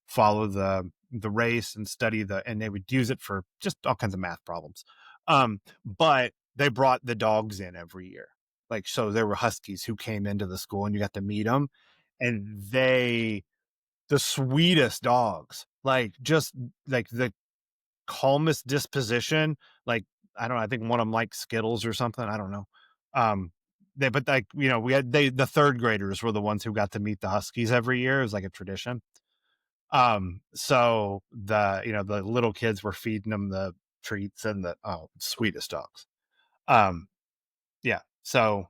follow the race and study and they would use it for just all kinds of math problems. But they brought the dogs in every year. Like, so there were huskies who came into the school and you got to meet them, and the sweetest dogs, like just like the calmest disposition. Like, I don't know, I think one of them liked Skittles or something. I don't know. But like, we had the third graders were the ones who got to meet the huskies every year. It was like a tradition. So the little kids were feeding them the treats and the sweetest dogs. Um, yeah. So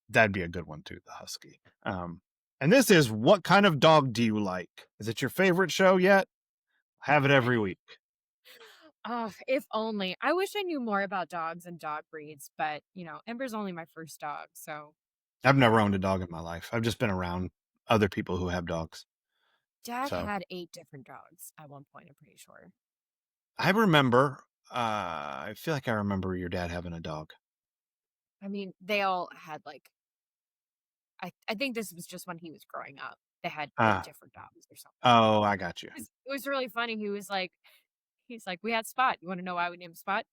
that'd be a good one too, the husky. And this is what kind of dog do you like? Is it your favorite show yet? Have it every week. Oh, if only. I wish I knew more about dogs and dog breeds, but Ember's only my first dog, so I've never owned a um dog in my life. I've just been around other people who have dogs. Dad So had 8 different dogs at one point, I'm pretty sure. I remember. I feel like I remember your dad having a dog. I mean, they all had like I think this was just when he was growing up. They had like Ah, different dogs or something. oh, I got you. It was really funny. He's like, we had Spot. You want to know why we named him Spot?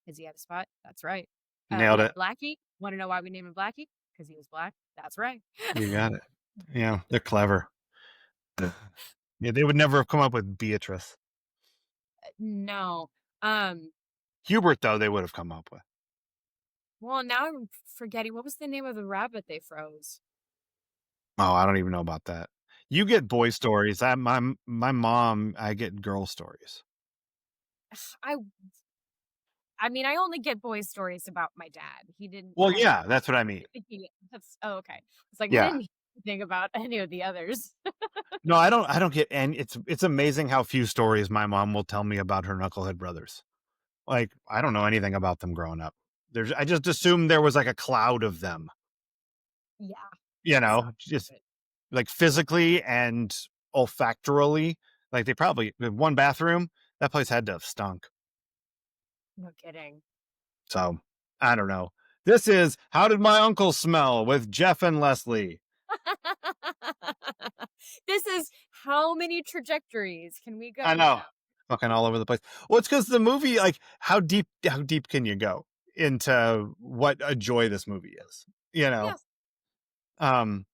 Because he had a spot. That's right. We Nailed had it. Blackie. Want to know why we named him Blackie? Because he was black. That's right. You got it. Yeah, they're clever. Yeah, they would never have come up with Beatrice. No. Um, Hubert, though, they would have come up with. well, now I'm forgetting what was the name of the rabbit they froze. Oh, I don't even know about that. You get boy stories. My mom, I get girl stories. I I mean, I only get boy stories about my dad. He didn't Well, I yeah, that's what I mean. think he that's oh, okay. It's like, I Yeah. didn't think about any of the others. No, I don't get any it's amazing how few stories my mom will tell me about her knucklehead brothers. Like, I don't know anything about them growing up. I just assumed there was, like, a cloud of them, Yeah, you that know, sounds just, good. like, physically and olfactorily. Like, they probably one bathroom, that place had to have stunk. No kidding. So, I don't know. This is How Did My Uncle Smell with Jeff and Leslie. This is how many trajectories can we I go know. down? Fucking all over the place. Well, it's because the movie, like, how deep can you go into what a joy this movie is? You know? Yes. Um,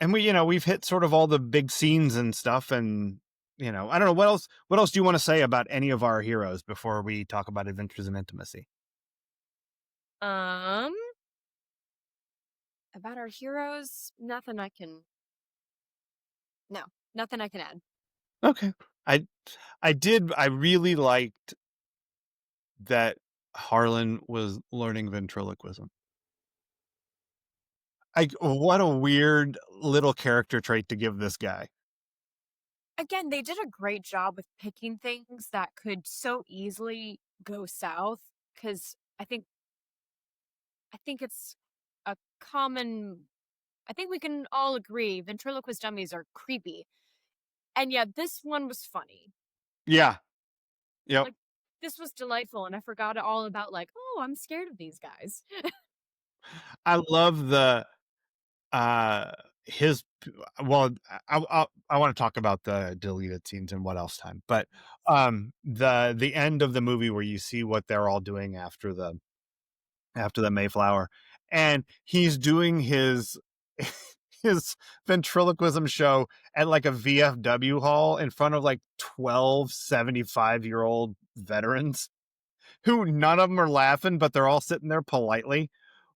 and we've hit sort of all the big scenes and stuff, and I don't know what else do you want to say about any of our heroes before we talk about Adventures in Intimacy? Um, about our heroes, no, nothing I can add. Okay. I I really liked that Harlan was learning ventriloquism. Like, what a weird little character trait to give this guy. Again, they did a great job with picking things that could so easily go south because I think it's a common I think we can all agree ventriloquist dummies are creepy. And yet this one was funny. Yeah. Yep. Like this was delightful and I forgot all about like, oh, I'm scared of these guys. I love the uh his well I want to talk about the deleted scenes and what else time, but the end of the movie where you see what they're all doing after the Mayflower, and he's doing his his ventriloquism show at like a VFW hall in front of like 12 75-year-old veterans who none of them are laughing, but they're all sitting there politely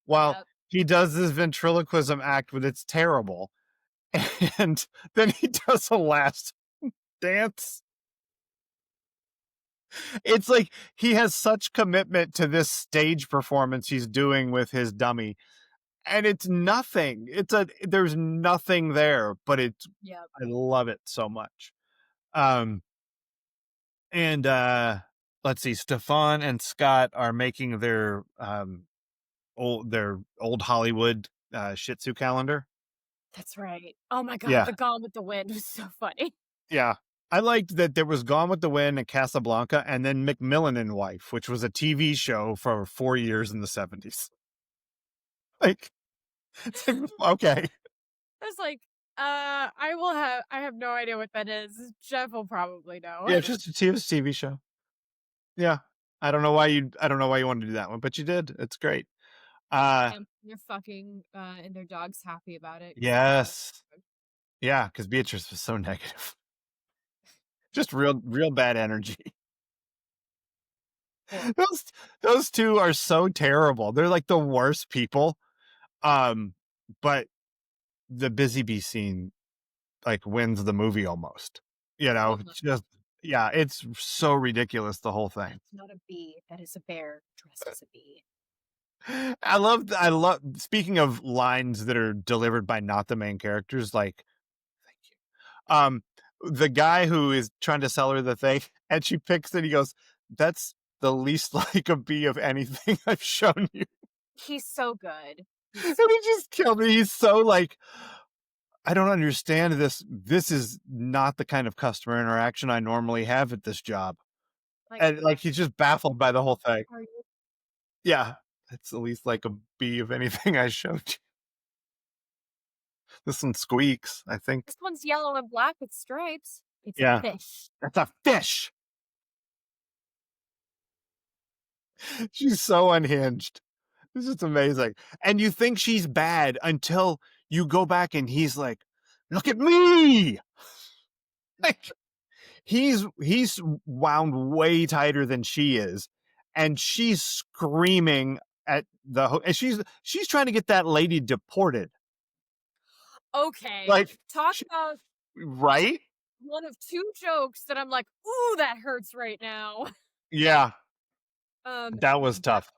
while Yep. he does this ventriloquism act with it's terrible. And then he does a last dance. It's like he has such commitment to this stage performance he's doing with his dummy. And it's nothing. There's nothing there, but Yep. I love it so much. Um and let's see, Stefan and Scott are making their old Hollywood Shih Tzu calendar. That's right. Oh my god, Yeah. the Gone with the Wind was so funny. Yeah. I liked that there was Gone with the Wind and Casablanca and then Macmillan and Wife, which was a TV show for 4 years in the 70s. Like, it's like, okay. I was like, I have no idea what that is. Jeff will probably know. Yeah, it's just a TV show. Yeah. I don't know why you wanted to do that one, but you did. It's great. Uh, And they're fucking, and their dog's happy about it because they love yes. the dog. Yeah, because Beatrice was so negative. Just real bad energy. Horrible. Those those 2 are so terrible. They're like the worst people. Um, but the Busy Bee scene, like, wins the movie almost. Uh-huh. It's just yeah, it's so ridiculous, the whole thing. That's not a bee. That is a bear dressed as a bee. I love speaking of lines that are delivered by not the main characters, like, thank you. The guy who is trying to sell her the thing, and she picks it, he goes, "That's the least like a bee of anything I've shown you." He's so good. He's And so he just killed me. He's so like, "I don't understand this. This is not the kind of customer interaction I normally have at this job." like, And, like, he's just baffled by the whole thing. are you Yeah. It's the least like a bee of anything I showed you. This one squeaks, I think. this one's yellow and black with stripes. It's a Yeah. fish. That's a fish. She's so unhinged. This is amazing. And you think she's bad until you go back and he's like, "Look at me." Like, he's wound way tighter than she is, and she's screaming at and she's trying to get that lady deported. Okay, Like, talk sh about right? one of two jokes that I'm like, "Ooh, that hurts right now." Yeah, Um, that was that tough.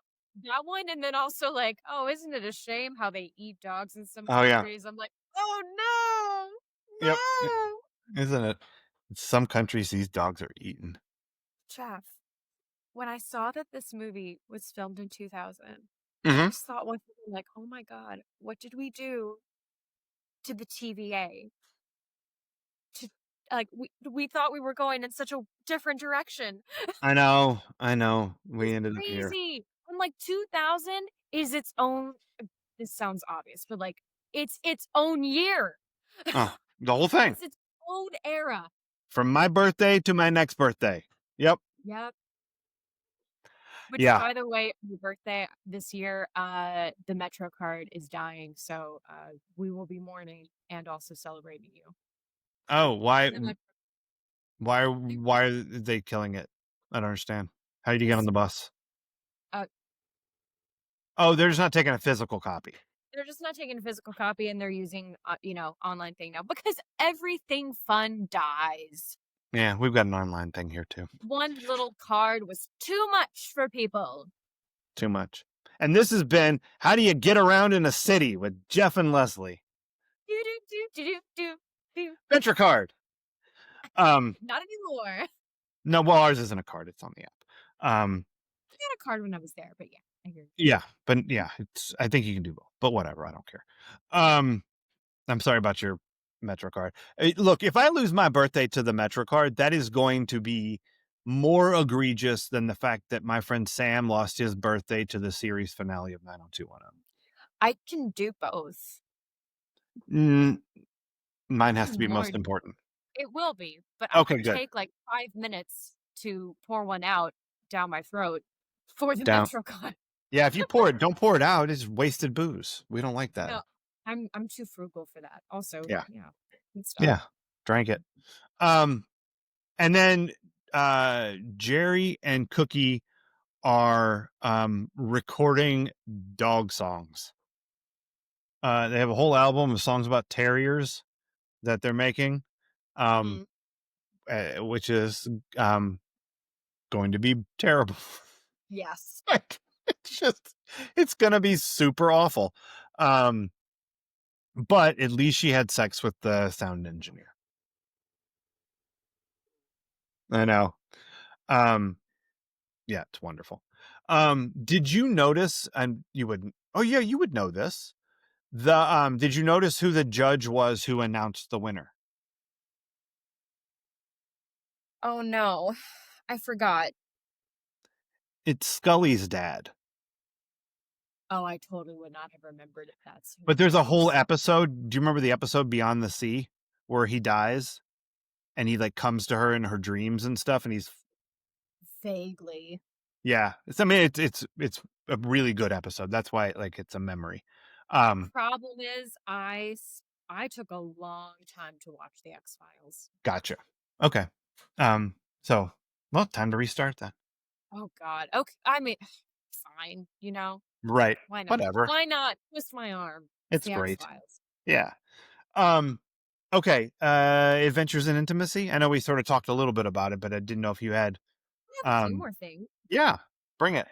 that one, and then also like, "Oh, isn't it a shame how they eat dogs in some Oh, yeah. countries?" I'm like, "Oh, no! Yep. No!" Isn't it? In some countries, these dogs are eaten. Jeff, when I saw that this movie was filmed in 2000, I Mhm. just thought one thing like, "Oh my god, what did we do to the TVA to like we thought we were going in such a different direction." I know. We It's ended up here. crazy. I'm like 2000 is its own this sounds obvious, but like it's its own year. Oh, the whole thing. It's its own era. From my birthday to my next birthday. Yep. Yep. Which Yeah. by the way, your birthday this year, the Metro card is dying, so we will be mourning and also celebrating you. Oh, The Metro why are they killing it? I don't understand. How did you get on because the bus? uh, Oh, they're just not taking a physical copy. they're just not taking a physical copy and they're using online thing now because everything fun dies. Yeah, we've got an online thing here too. One little card was too much for people. Too much. And this has been How Do You Get Around in a City with Jeff and Leslie. Do do do do do do. Venture card. Um, Not anymore. no, well, ours isn't a card, it's on the app. Um, I had a card when I was there, but yeah, I hear. yeah, but yeah, it's I think you can do both, but whatever, I don't care. Um, I'm sorry about your Metro card. Look, if I lose my birthday to the Metro card, that is going to be more egregious than the fact that my friend Sam lost his birthday to the series finale of 90210. I can do both. Mm, mine has to be most Lord, important. it will be, but I Okay, can good. take like 5 minutes to pour one out down my throat for the Down. Metro card. Yeah, if you pour it, don't pour it out. It's wasted booze. We don't like that. No, I'm too frugal for that. Also, Yeah. yeah, good stuff. Yeah. Drank it. Um, and then Jerry and Cookie are recording dog songs. They have a whole album of songs about terriers that they're making, um, Hmm. which is going to be terrible. Yes. Like, it's just, it's gonna be super awful. Um, but at least she had sex with the sound engineer. I know. Um, yeah, it's wonderful. Did you notice? And you wouldn't. Oh yeah, you would know this. Did you notice who the judge was who announced the winner? Oh no, I forgot. It's Scully's dad. Oh, I totally would not have remembered if that's who But it there's a whole was. episode. Do you remember the episode Beyond the Sea where he dies and he like comes to her in her dreams and stuff and he's Vaguely. yeah. I mean it's a really good episode. That's why like it's a memory. Um Problem is, I took a long time to watch the X Files. gotcha. Okay. So well, time to restart then. Oh God. Okay, I mean, fine. Right. Why not? Whatever. Why not twist my arm? It's It's the X great. Files. Yeah. Um okay. Adventures in Intimacy. I know we sort of talked a little bit about it, but I didn't know if you had I have a few um more things. yeah, bring it.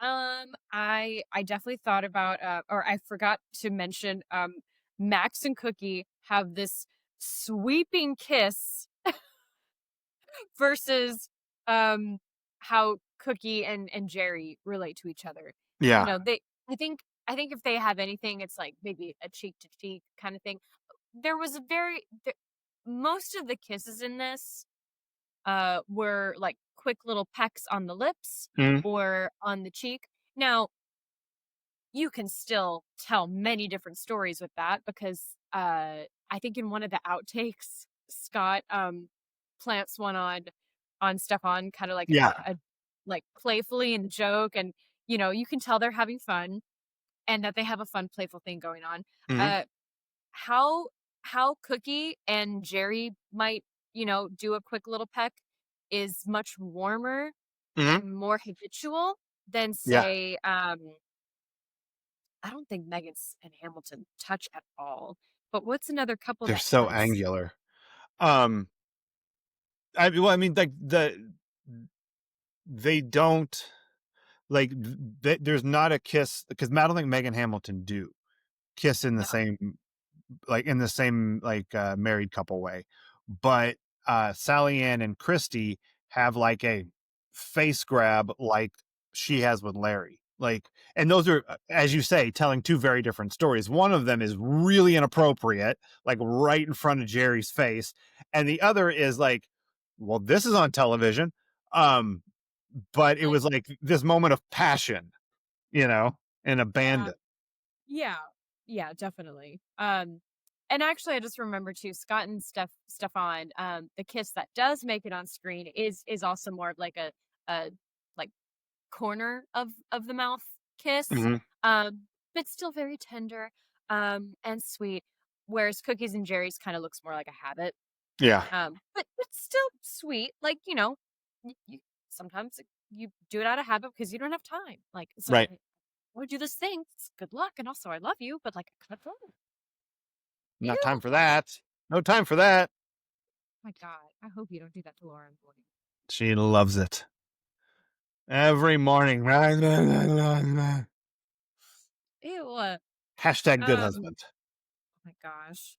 I definitely thought about or I forgot to mention Max and Cookie have this sweeping kiss versus um how Cookie and Jerry relate to each other. Yeah. They I think if they have anything it's like maybe a cheek to cheek kind of thing. There was a most of the kisses in this were like quick little pecks on the lips Mm, or on the cheek. Now, you can still tell many different stories with that because I think in one of the outtakes, Scott plants one on Stefan kind of like yeah. a like playfully in joke and you can tell they're having fun and that they have a fun playful thing going on. Mhm. Uh how Cookie and Jerry might, do a quick little peck is much warmer Mhm. and more habitual than, Yeah, say, I don't think Megan's and Hamilton touch at all. But what's another couple they're that so does? angular. Um, I mean, like, they don't, like, there's not a kiss because I don't think Megan Hamilton do kiss in the No. same, like, married couple way. But, Sally Ann and Christy have, like, a face grab like she has with Larry. Like, and those are, as you say, telling two very different stories. One of them is really inappropriate, like, right in front of Jerry's face, and the other is like, "Well, this is on television." Um, but it Like, was, like, this moment of passion, and yeah. abandon. Yeah. Yeah, definitely. And actually I just remember too, Scott and Stefan, the kiss that does make it on screen is also more of like a like corner of the mouth kiss. Mhm. But still very tender, and sweet. Whereas Cookies and Jerry's kind of looks more like a habit. Yeah, But still sweet. Like, you sometimes you do it out of habit because you don't have time. Like, so right. I want to do this thing. It's good luck, and also I love you, but like I gotta go. Not time Ew. for that. No time for that. My God, I hope you don't do that to Laura in the morning. She loves it. Every morning. Ew. Hashtag good Oh husband. my gosh.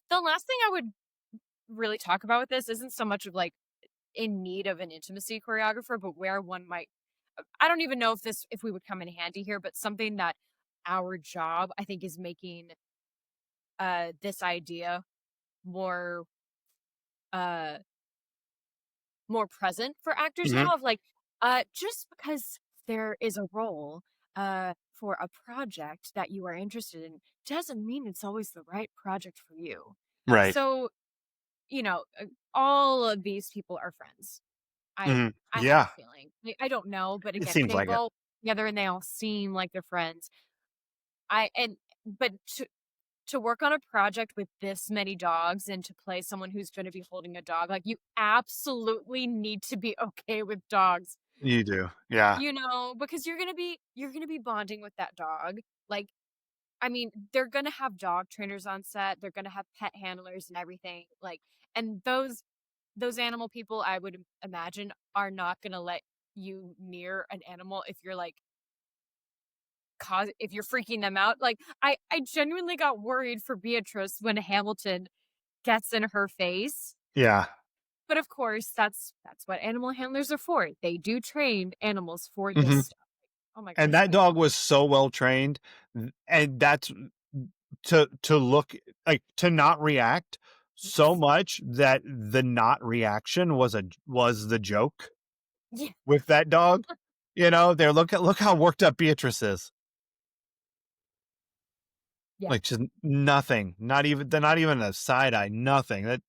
The last thing I would really talk about with this isn't so much of like in need of an intimacy choreographer, but where one might. I don't even know if we would come in handy here, but something that our job I think is making this idea more uh more present for actors Mhm. now of like just because there is a role for a project that you are interested in doesn't mean it's always the right project for you. Right. So, all of these people are friends. I Mhm. I have a Yeah, feeling. I don't know, but it again, seems they've like it. all together and they all seem like they're friends. I and but to work on a project with this many dogs and to play someone who's going to be holding a dog, like you absolutely need to be okay with dogs. You do. Yeah. Because you're going to be bonding with that dog. Like, I mean, they're going to have dog trainers on set, they're going to have pet handlers and everything. Like, and those animal people I would imagine are not going to let you near an animal if you're like if you're freaking them out. Like, I genuinely got worried for Beatrice when Hamilton gets in her face. Yeah. But of course, that's what animal handlers are for. They do train animals for this Mhm. stuff. Oh my And gosh, that dog was so well trained, and that's to look, like, to not react so yes. much that the not reaction was the joke Yeah. with that dog. They're look how worked up Beatrice is. Yeah. Like, just nothing. Not even a side eye, nothing. That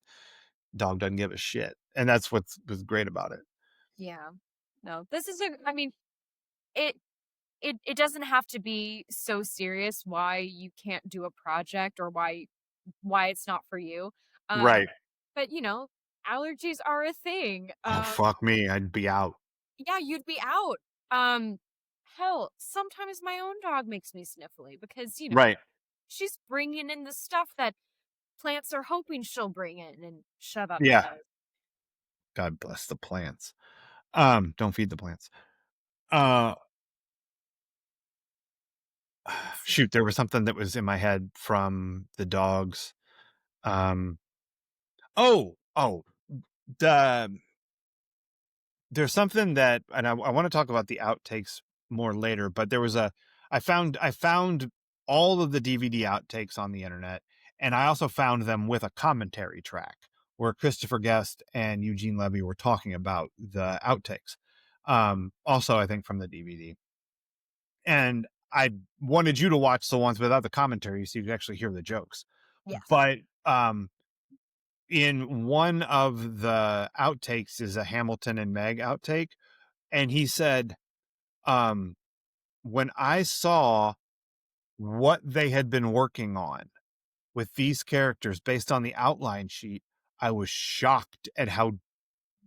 dog doesn't give a shit. And that's was great about it. Yeah. No. This is a I mean, it it doesn't have to be so serious why you can't do a project or why it's not for you. Right. But allergies are a thing. Oh, fuck me. I'd be out. Yeah, you'd be out. Um Hell, sometimes my own dog makes me sniffly because, Right. she's bringing in the stuff that plants are hoping she'll bring in and shove up my Yeah. nose. God bless the plants. Don't feed the plants. Uh, Let's see. Shoot, there was something that was in my head from the dogs. Um, oh, the there's something that, and I want to talk about the outtakes more later, but I found all of the DVD outtakes on the internet, and I also found them with a commentary track where Christopher Guest and Eugene Levy were talking about the outtakes. Also, I think from the DVD, and I wanted you to watch the ones without the commentary so you could actually hear the jokes. Yes. But in one of the outtakes is a Hamilton and Meg outtake, and he said, um, when I saw what they had been working on with these characters based on the outline sheet, I was shocked at how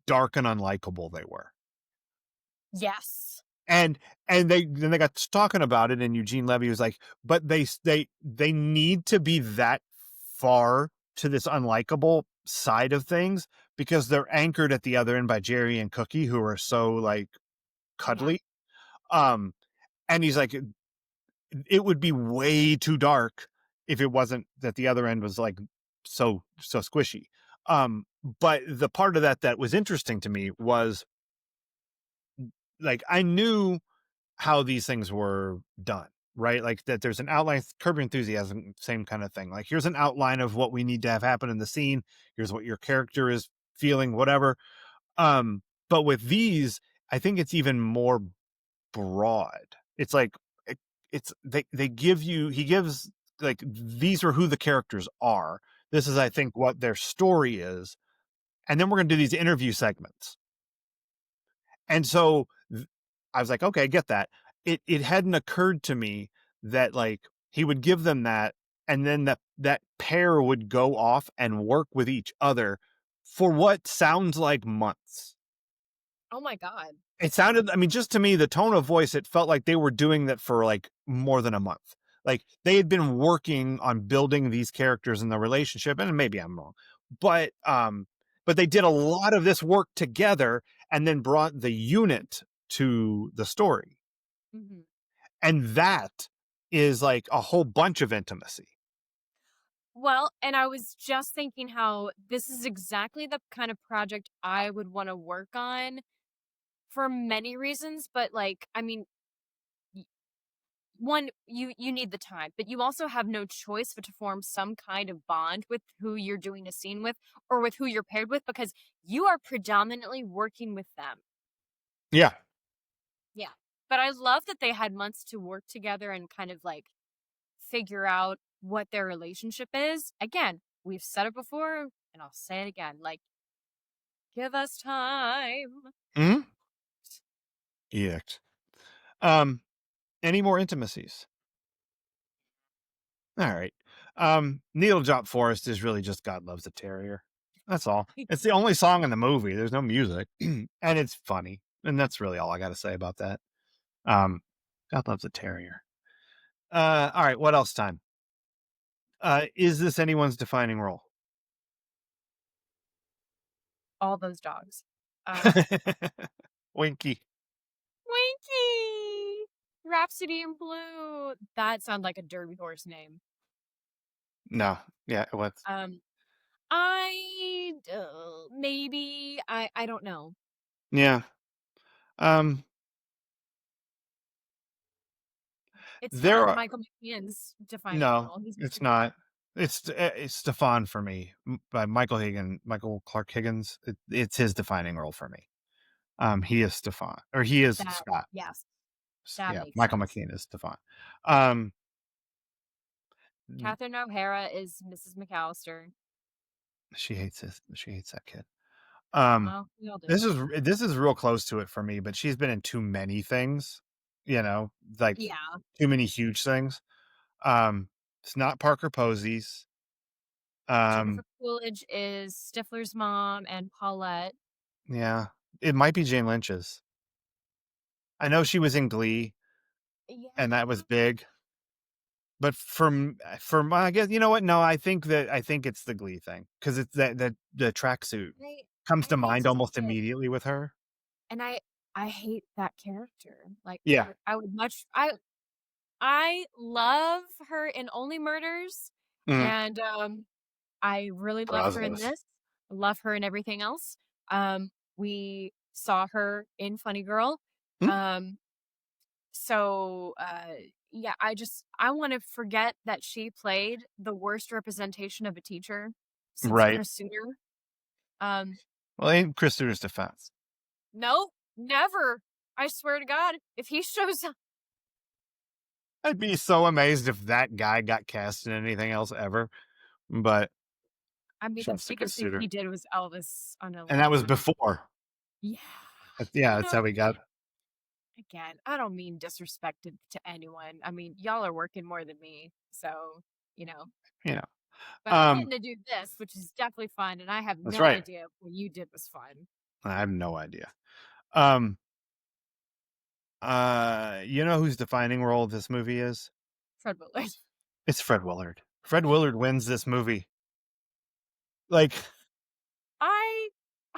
dark and unlikable they were. Yes. And they got to talking about it, and Eugene Levy was like, "But they need to be that far to this unlikable side of things because they're anchored at the other end by Jerry and Cookie, who are so like Yeah. cuddly." Um, and he's like, "It would be way too dark if it wasn't that the other end was like so squishy." But the part of that that was interesting to me was like I knew how these things were done, right? Like that there's an outline, Curb Your Enthusiasm, same kind of thing. Like here's an outline of what we need to have happen in the scene. Here's what your character is feeling, whatever. But with these, I think it's even more broad. It's like it's they give you he gives like these are who the characters are. This is I think what their story is. And then we're gonna do these interview segments. And so I was like, okay, I get that. It hadn't occurred to me that like he would give them that, and then that pair would go off and work with each other for what sounds like months. Oh my God. It sounded, I mean, just to me, the tone of voice, it felt like they were doing that for like more than a month. Like they had been working on building these characters in the relationship, and maybe I'm wrong, but they did a lot of this work together and then brought the unit to the story. Hmm. And that is like a whole bunch of intimacy. Well, and I was just thinking how this is exactly the kind of project I would want to work on for many reasons, but like, I mean, y- one, you need the time, but you also have no choice but to form some kind of bond with who you're doing a scene with or with who you're paired with because you are predominantly working with them. Yeah. Yeah. But I love that they had months to work together and kind of like figure out what their relationship is. Again, we've said it before and I'll say it again. Like, give us time. Mhm. Edict. Um, any more intimacies? All right. Needle Drop Forest is really just God Loves a Terrier. That's all. It's the only song in the movie. There's no music, and it's funny, and that's really all I got to say about that. Um, God Loves a Terrier. All right. What else? Time. Is this anyone's defining role? All those dogs. Um, Winky. Winky! Rhapsody in Blue. That sounds like a Derby horse name. No. Yeah. It was. Um, maybe I don't know. Yeah. Um. It's There not are Michael McKean's defining no. role. He's It's Mr. Bean. not. It's Stefan for me by Michael Clark Higgins. It's his defining role for me. He is Stefan, or he is That Scott. yes, that Yeah, makes Michael sense. McKean is Stefan. Um, Catherine O'Hara is Mrs. McAllister. she hates that kid. Um, Oh, we all do. this is real close to it for me, but she's been in too many things, you know, like Yeah. too many huge things. It's not Parker Posey's. Jennifer Um, Coolidge is Stifler's mom and Paulette. yeah, it might be Jane Lynch's. I know she was in Glee, and that was Yeah. big. But from I guess you know what? No, I think it's the Glee thing because it's that the tracksuit I comes I to hate mind to say almost it, immediately with her. and I hate that character. Like Yeah. I would much I love her in Only Murders, Mhm. and I really love her in Brazos. this. Love her in everything else. We saw her in Funny Girl. Mm, Um, so yeah, I want to forget that she played the worst representation of a teacher since right. Chris Suter. Um, Well, in Chris Stewart's defense, no, never. I swear to God, if he shows up, I'd be so amazed if that guy got cast in anything else ever. But I mean, the trust to Chris biggest thing he Stewart, did was Elvis and that was unalive. before. Yeah, Yeah, you that's know, how we got. again, I don't mean disrespected to anyone. I mean, y'all are working more than me, so you know. You know. But I'm Um, getting to do this, which is definitely fun, and I have that's no right. idea if what you did was fun. I have no idea. Um, you know whose defining role this movie is? Fred Willard. It's Fred Willard. Fred Willard wins this movie. Like I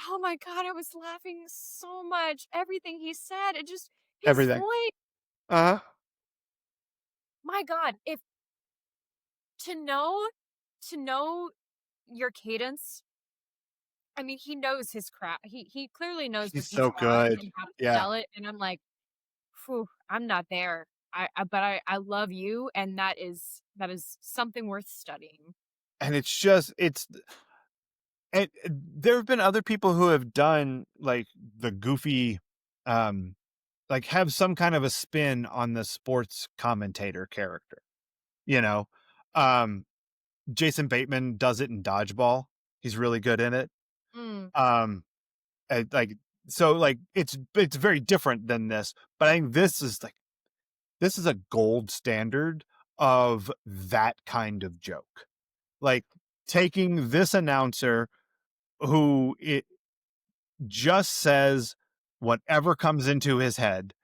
oh my god, I was laughing so much. Everything he said, it just his everything. voice. Uh-huh. My god, if to know to know your cadence, I mean, he knows his craft. He clearly knows the He's so guitar good. and how to Yeah. sell it, and I'm like, "Phew, I'm not there." But I love you, and that is something worth studying. And it's just it's and there have been other people who have done like the goofy like have some kind of a spin on the sports commentator character, you know. Um Jason Bateman does it in Dodgeball. He's really good in it. Mm, Um like so like it's very different than this, but I think this is a gold standard of that kind of joke. Like taking this announcer who it just says whatever comes into his head,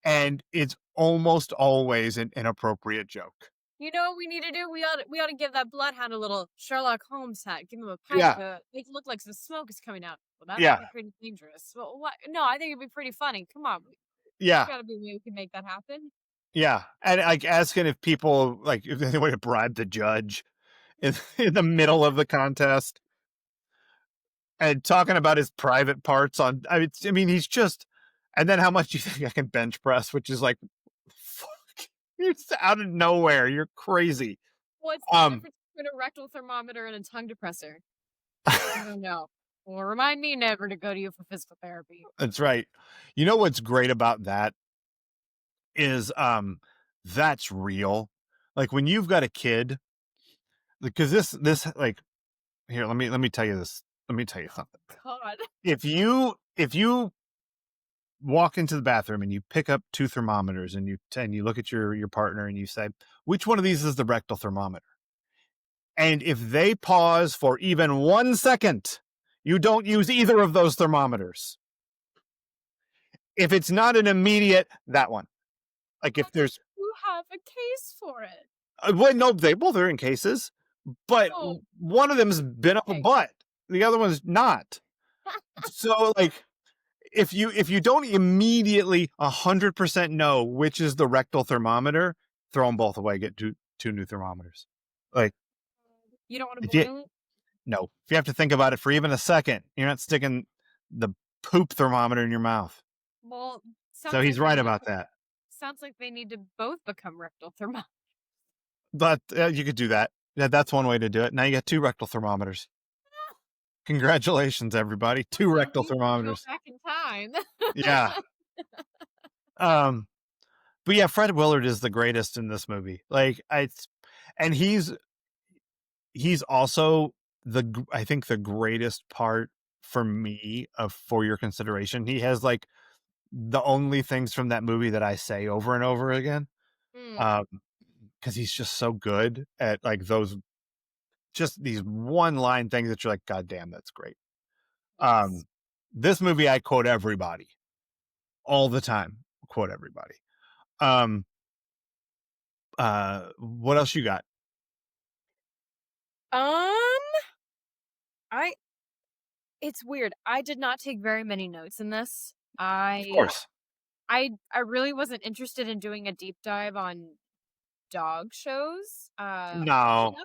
and it's almost always an inappropriate joke. you know what we need to do? We ought to give that bloodhound a little Sherlock Holmes hat. Give him a pipe, Yeah, make it look like some smoke is coming out. Well, that might yeah, be pretty dangerous. Well, what? No, I think it'd be pretty funny. Come on, there's yeah, got to be a way we can make that happen. yeah. And like asking if people like if they would have bribed the judge in the middle of the contest and talking about his private parts on. I mean, he's just. And then how much do you think I can bench press? Which is like, fuck, you're just out of nowhere. You're crazy. What's the Um, difference between a rectal thermometer and a tongue depressor? I don't know. Well, remind me never to go to you for physical therapy. that's right. You know what's great about that is that's real. Like when you've got a kid, because this like here, let me tell you this. Let me tell you something. God. If you walk into the bathroom and you pick up two thermometers and you look at your partner and you say, which one of these is the rectal thermometer? And if they pause for even 1 second, you don't use either of those thermometers. If it's not an immediate, that one. Like if But there's, you have a case for it. well, no, they both are in cases, but Oh, one of them's been up a okay. butt, the other one's not. So like, if you don't immediately 100% know which is the rectal thermometer, throw them both away. Get two new thermometers. Like You don't want to if you boil it? no, if you have to think about it for even a second, you're not sticking the poop thermometer in your mouth. Well, So sounds he's like they right need about that. sounds like they need to both become rectal thermometers. But you could do that. Yeah, that's one way to do it. Now you got two rectal thermometers. Congratulations, everybody! Two Thank rectal you for the go thermometers. back in time. Yeah. Um. But yeah, Fred Willard is the greatest in this movie. Like and he's also I think the greatest part for me of for your consideration. He has like the only things from that movie that I say over and over again. Mm, Um, because he's just so good at like those just these one line things that you're like, God damn, that's great. yes. Um, this movie I quote everybody all the time. Quote everybody. Um, what else you got? Um, I it's weird. I did not take very many notes in this. Of I course. I really wasn't interested in doing a deep dive on dog shows. Oddly No.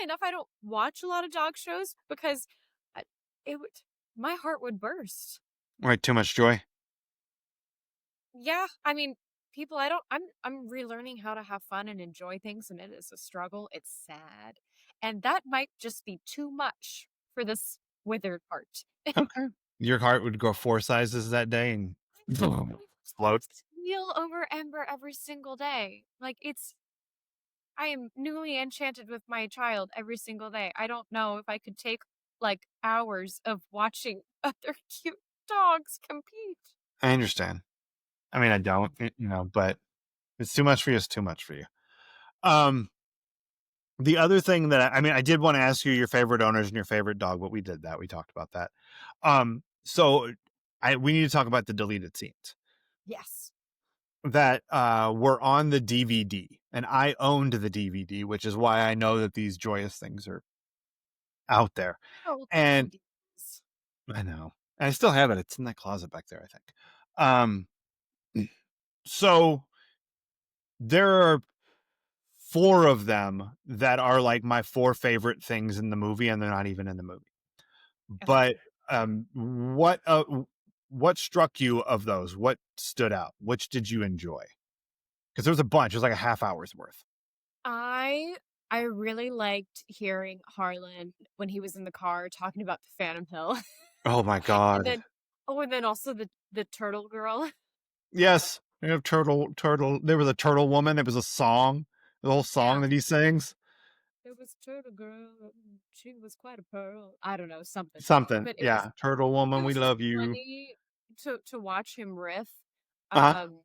enough, I don't watch a lot of dog shows because I, it would my heart would burst. Right, too much joy. Yeah, I mean, people I don't I'm relearning how to have fun and enjoy things and it is a struggle. It's sad. And that might just be too much for this withered heart. Okay. Your heart would go four sizes that day and boom, explode. Squeal over Ember every single day. Like I am newly enchanted with my child every single day. I don't know if I could take like hours of watching other cute dogs compete. I understand. I mean, I don't, but it's too much for you. It's too much for you. Um, The other thing that I mean, I did want to ask you your favorite owners and your favorite dog, but we did that. We talked about that. So I we need to talk about the deleted scenes Yes. that were on the DVD, and I owned the DVD, which is why I know that these joyous things are out there. Oh, typical And Ds. I know, and I still have it. It's in that closet back there, I think. Um, so there are four of them that are like my four favorite things in the movie, and they're not even in the movie. Okay. But what struck you of those? What stood out? Which did you enjoy? Because there was a bunch. It was like a half hour's worth. I I really liked hearing Harlan when he was in the car talking about the Phantom Hill. Oh my And god. then and then also the turtle girl. Yes. You have turtle. There was a turtle woman. It was a song. The whole song Yeah. that he sings. It was Turtle Girl. She was quite a pearl. I don't know, something. Something. But Yeah. Turtle it woman, we was just love you. funny to watch him riff. Uh huh. Um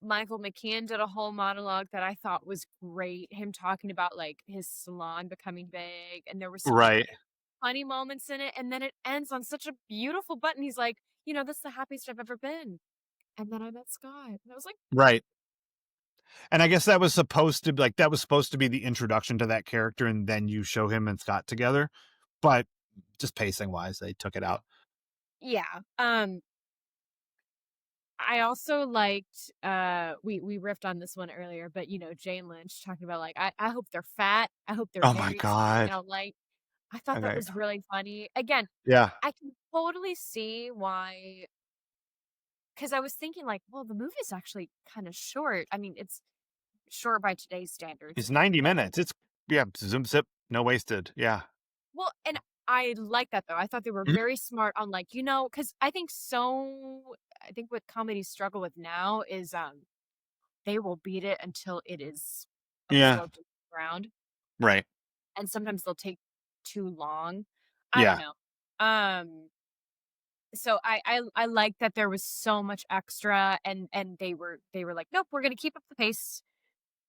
Michael McKean did a whole monologue that I thought was great. Him talking about like his salon becoming big, and there were so many Right. funny moments in it. And then it ends on such a beautiful button. He's like, that's the happiest I've ever been. And then I met Scott. And I was like, Right. And I guess that was supposed to be like that was supposed to be the introduction to that character, and then you show him and Scott together. But just pacing wise, they took it out. yeah. I also liked we riffed on this one earlier, but Jane Lynch talking about like I hope they're fat. I hope they're Oh my married someone I god. don't like. I thought that Okay. was really funny. Again, Yeah. I can totally see why, because I was thinking like, well, the movie's actually kind of short. I mean, it's short by today's standards. It's 90 But minutes. It's yeah, zoom zip, no wasted. Yeah. well, and I like that though. I thought they were Mhm. very smart on like, because I think what comedies struggle with now is they will beat it until it is Yeah. absorbed in the ground. Right. And sometimes they'll take too long. I don't Yeah. know. So I like that there was so much extra, and they were like, nope, we're gonna keep up the pace.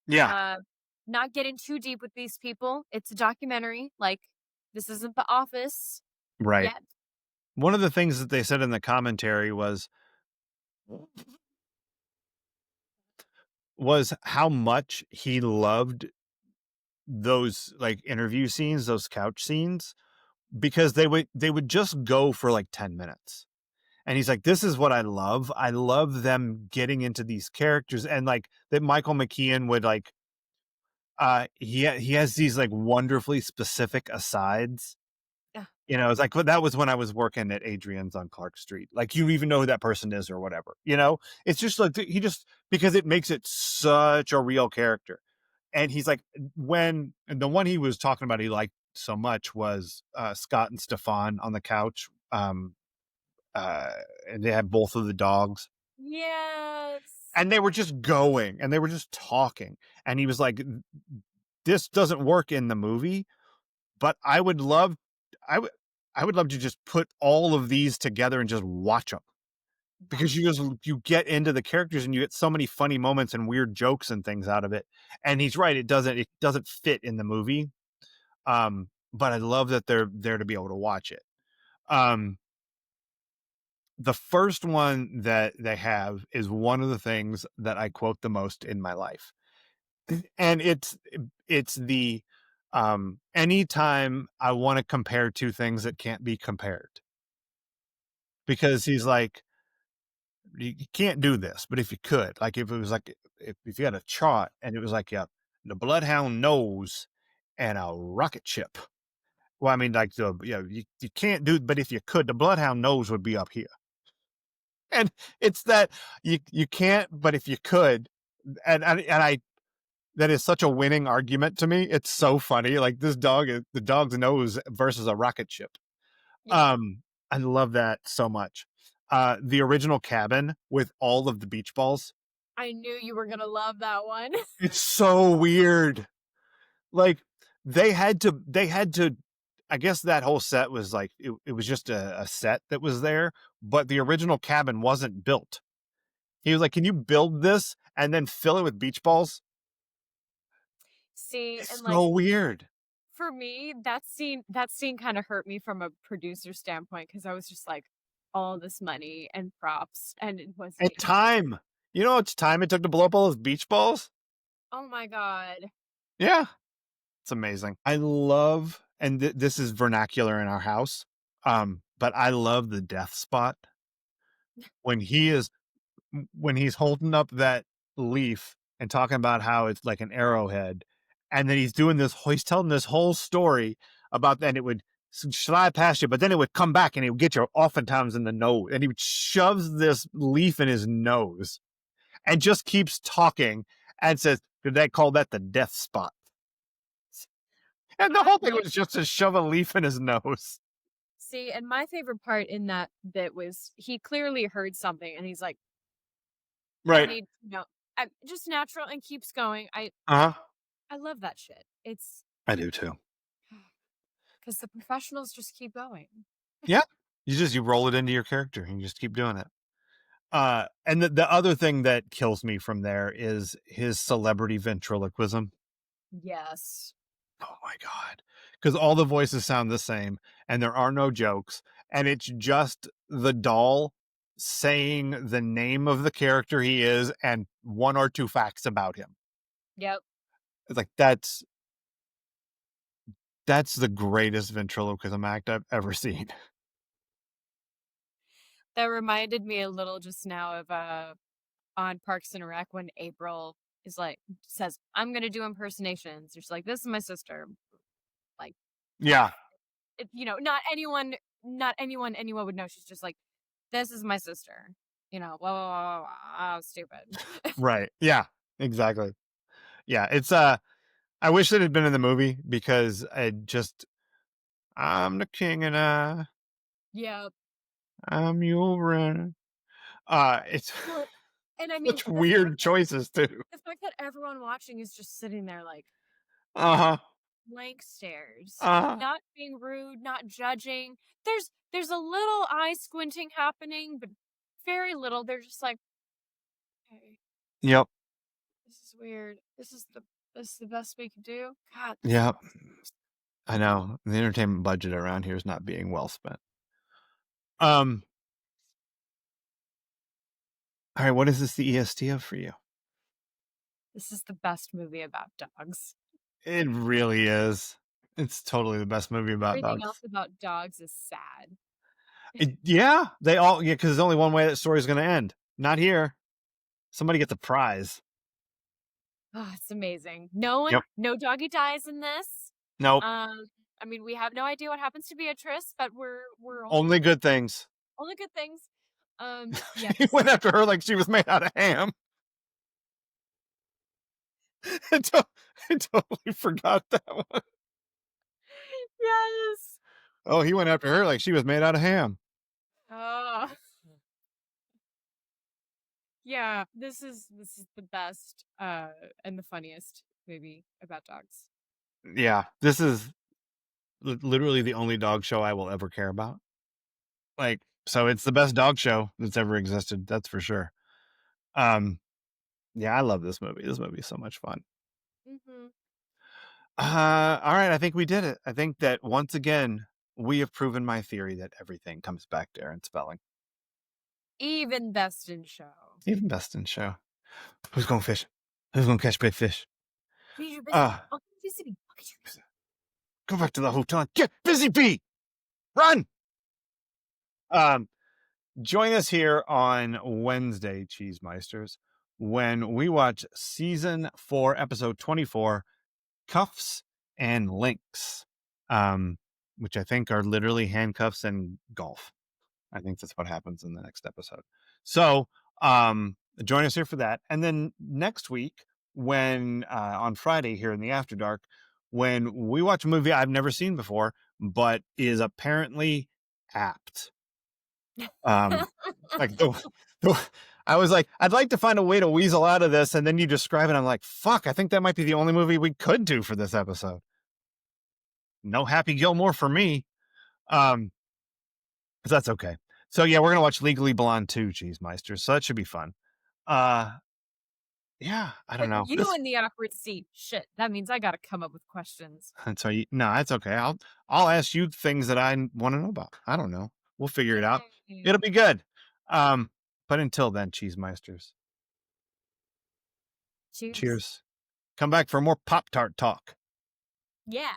Yeah. Uh, not getting too deep with these people. It's a documentary. Like, this isn't The Office Right. yet. One of the things that they said in the commentary was how much he loved those like interview scenes, those couch scenes, because they would just go for like 10 minutes. And he's like, this is what I love. I love them getting into these characters, and like that Michael McKean would like he has these like wonderfully specific asides. Ugh, It's like, well, that was when I was working at Adrian's on Clark Street. Like, you even know who that person is or whatever. It's just like he just because it makes it such a real character. And he's like, and the one he was talking about he liked so much was Scott and Stefan on the couch. Uh, and they had both of the dogs, yes. and they were just going and they were just talking. And he was like, this doesn't work in the movie, but I would I would love to just put all of these together and just watch them, because Yes. you get into the characters and you get so many funny moments and weird jokes and things out of it. And he's right, it doesn't fit in the movie. But I love that they're there to be able to watch it. Um, the first one that they have is one of the things that I quote the most in my life. And it's the anytime I want to compare two things that can't be compared, because he's like, you can't do this, but if you could, like if it was like if you had a chart and it was like, yeah, the bloodhound nose and a rocket ship. Well, I mean, like you can't do, but if you could, the bloodhound nose would be up here. And it's that you can't, but if you could, and I that is such a winning argument to me. It's so funny. Like, this dog is the dog's nose versus a rocket ship. Yeah. Um, I love that so much. The original cabin with all of the beach balls. I knew you were gonna love that one. It's so weird. Like, they had to I guess that whole set was like it was just a set that was there, but the original cabin wasn't built. He was like, "Can you build this and then fill it with beach balls?" See, It's and like so weird. for me, that scene kind of hurt me from a producer standpoint because I was just like, all this money and props, and it wasn't And being used. time. You know how much time it took to blow up all those beach balls? Oh my god. Yeah, it's amazing. I love and this is vernacular in our house, but I love the death spot when he is when he's holding up that leaf and talking about how it's like an arrowhead, and then he's telling this whole story about that it would slide past you, but then it would come back and it would get you oftentimes in the nose, and he shoves this leaf in his nose and just keeps talking and says, "Did they call that the death spot?" And the I whole thing like was just to shove a leaf in his nose. See, and my favorite part in that bit was he clearly heard something and he's like, I Right. need, just natural and keeps going. Uh huh. I love that shit. It's I do too. because the professionals just keep going. Yeah. You roll it into your character and you just keep doing it. And the other thing that kills me from there is his celebrity ventriloquism. Yes. Oh my god. Because all the voices sound the same and there are no jokes, and it's just the doll saying the name of the character he is and one or two facts about him. Yep. It's like that's the greatest ventriloquism act I've ever seen. That reminded me a little just now of on Parks and Rec when April is like says, "I'm gonna do impersonations." She's like, "This is my sister." Like, Yeah. not anyone would know. She's just like, "This is my sister." Blah blah blah blah. Blah. Oh, stupid. Right. Yeah. Exactly. Yeah. It's I wish it had been in the movie because I'm the king and Yeah. I'm your it's Well, and I mean such weird choices too. the fact that everyone watching is just sitting there like Uh-huh. blank stares, Uh-huh. not being rude, not judging. There's a little eye squinting happening, but very little. They're just like, "Okay, Yep. this is weird. This is the best we could do." God, this Yep. sucks. I know. The entertainment budget around here is not being well spent. Um, all right, what is this the EST of for you? This is the best movie about dogs. It really is. It's totally the best movie about Everything else dogs. about dogs is sad. Yeah, because there's only one way that story's gonna end. Not here. Somebody gets a prize. Oh, it's amazing. No one, Yep. no doggy dies in this. Nope. Um, I mean, we have no idea what happens to Beatrice, but we're Only only good things. only good things. Yeah, He this went is after her like she was made out of ham. I, to- I totally forgot that one. yes. Oh, he went after her like she was made out of ham. Oh, yeah. This is the best and the funniest movie about dogs. Yeah, this is literally the only dog show I will ever care about. Like, so it's the best dog show that's ever existed. That's for sure. Um, yeah, I love this movie. This movie is so much fun. Hmm. All right, I think we did it. I think that once again we have proven my theory that everything comes back to Aaron Spelling. Even best in show. Even best in show. Who's going fish? Who's going to catch big fish? Be your busy Uh, bee. I'll get you busy bee. I'll get you busy. go back to the hotel and get busy bee. Run. Um, join us here on Wednesday, Cheesemeisters, when we watch season 4, episode 24, Cuffs and Links, which I think are literally handcuffs and golf. I think that's what happens in the next episode. So join us here for that. And then next week, when on Friday here in the After Dark, when we watch a movie I've never seen before, but is apparently apt. Um, like the I was like, I'd like to find a way to weasel out of this, and then you describe it. I'm like, fuck, I think that might be the only movie we could do for this episode. No Happy Gilmore for me. Um, but that's okay. So yeah, we're gonna watch Legally Blonde 2, Cheese Meisters. So that should be fun. Uh Yeah, I don't Put know. you in the awkward seat. Shit, that means I gotta come up with questions. So no, it's okay. I'll ask you things that I want to know about. I don't know. We'll figure it out. Yay. It'll be good. Um, but until then, cheese meisters. Cheers. Cheers. Come back for more Pop Tart talk. Yeah.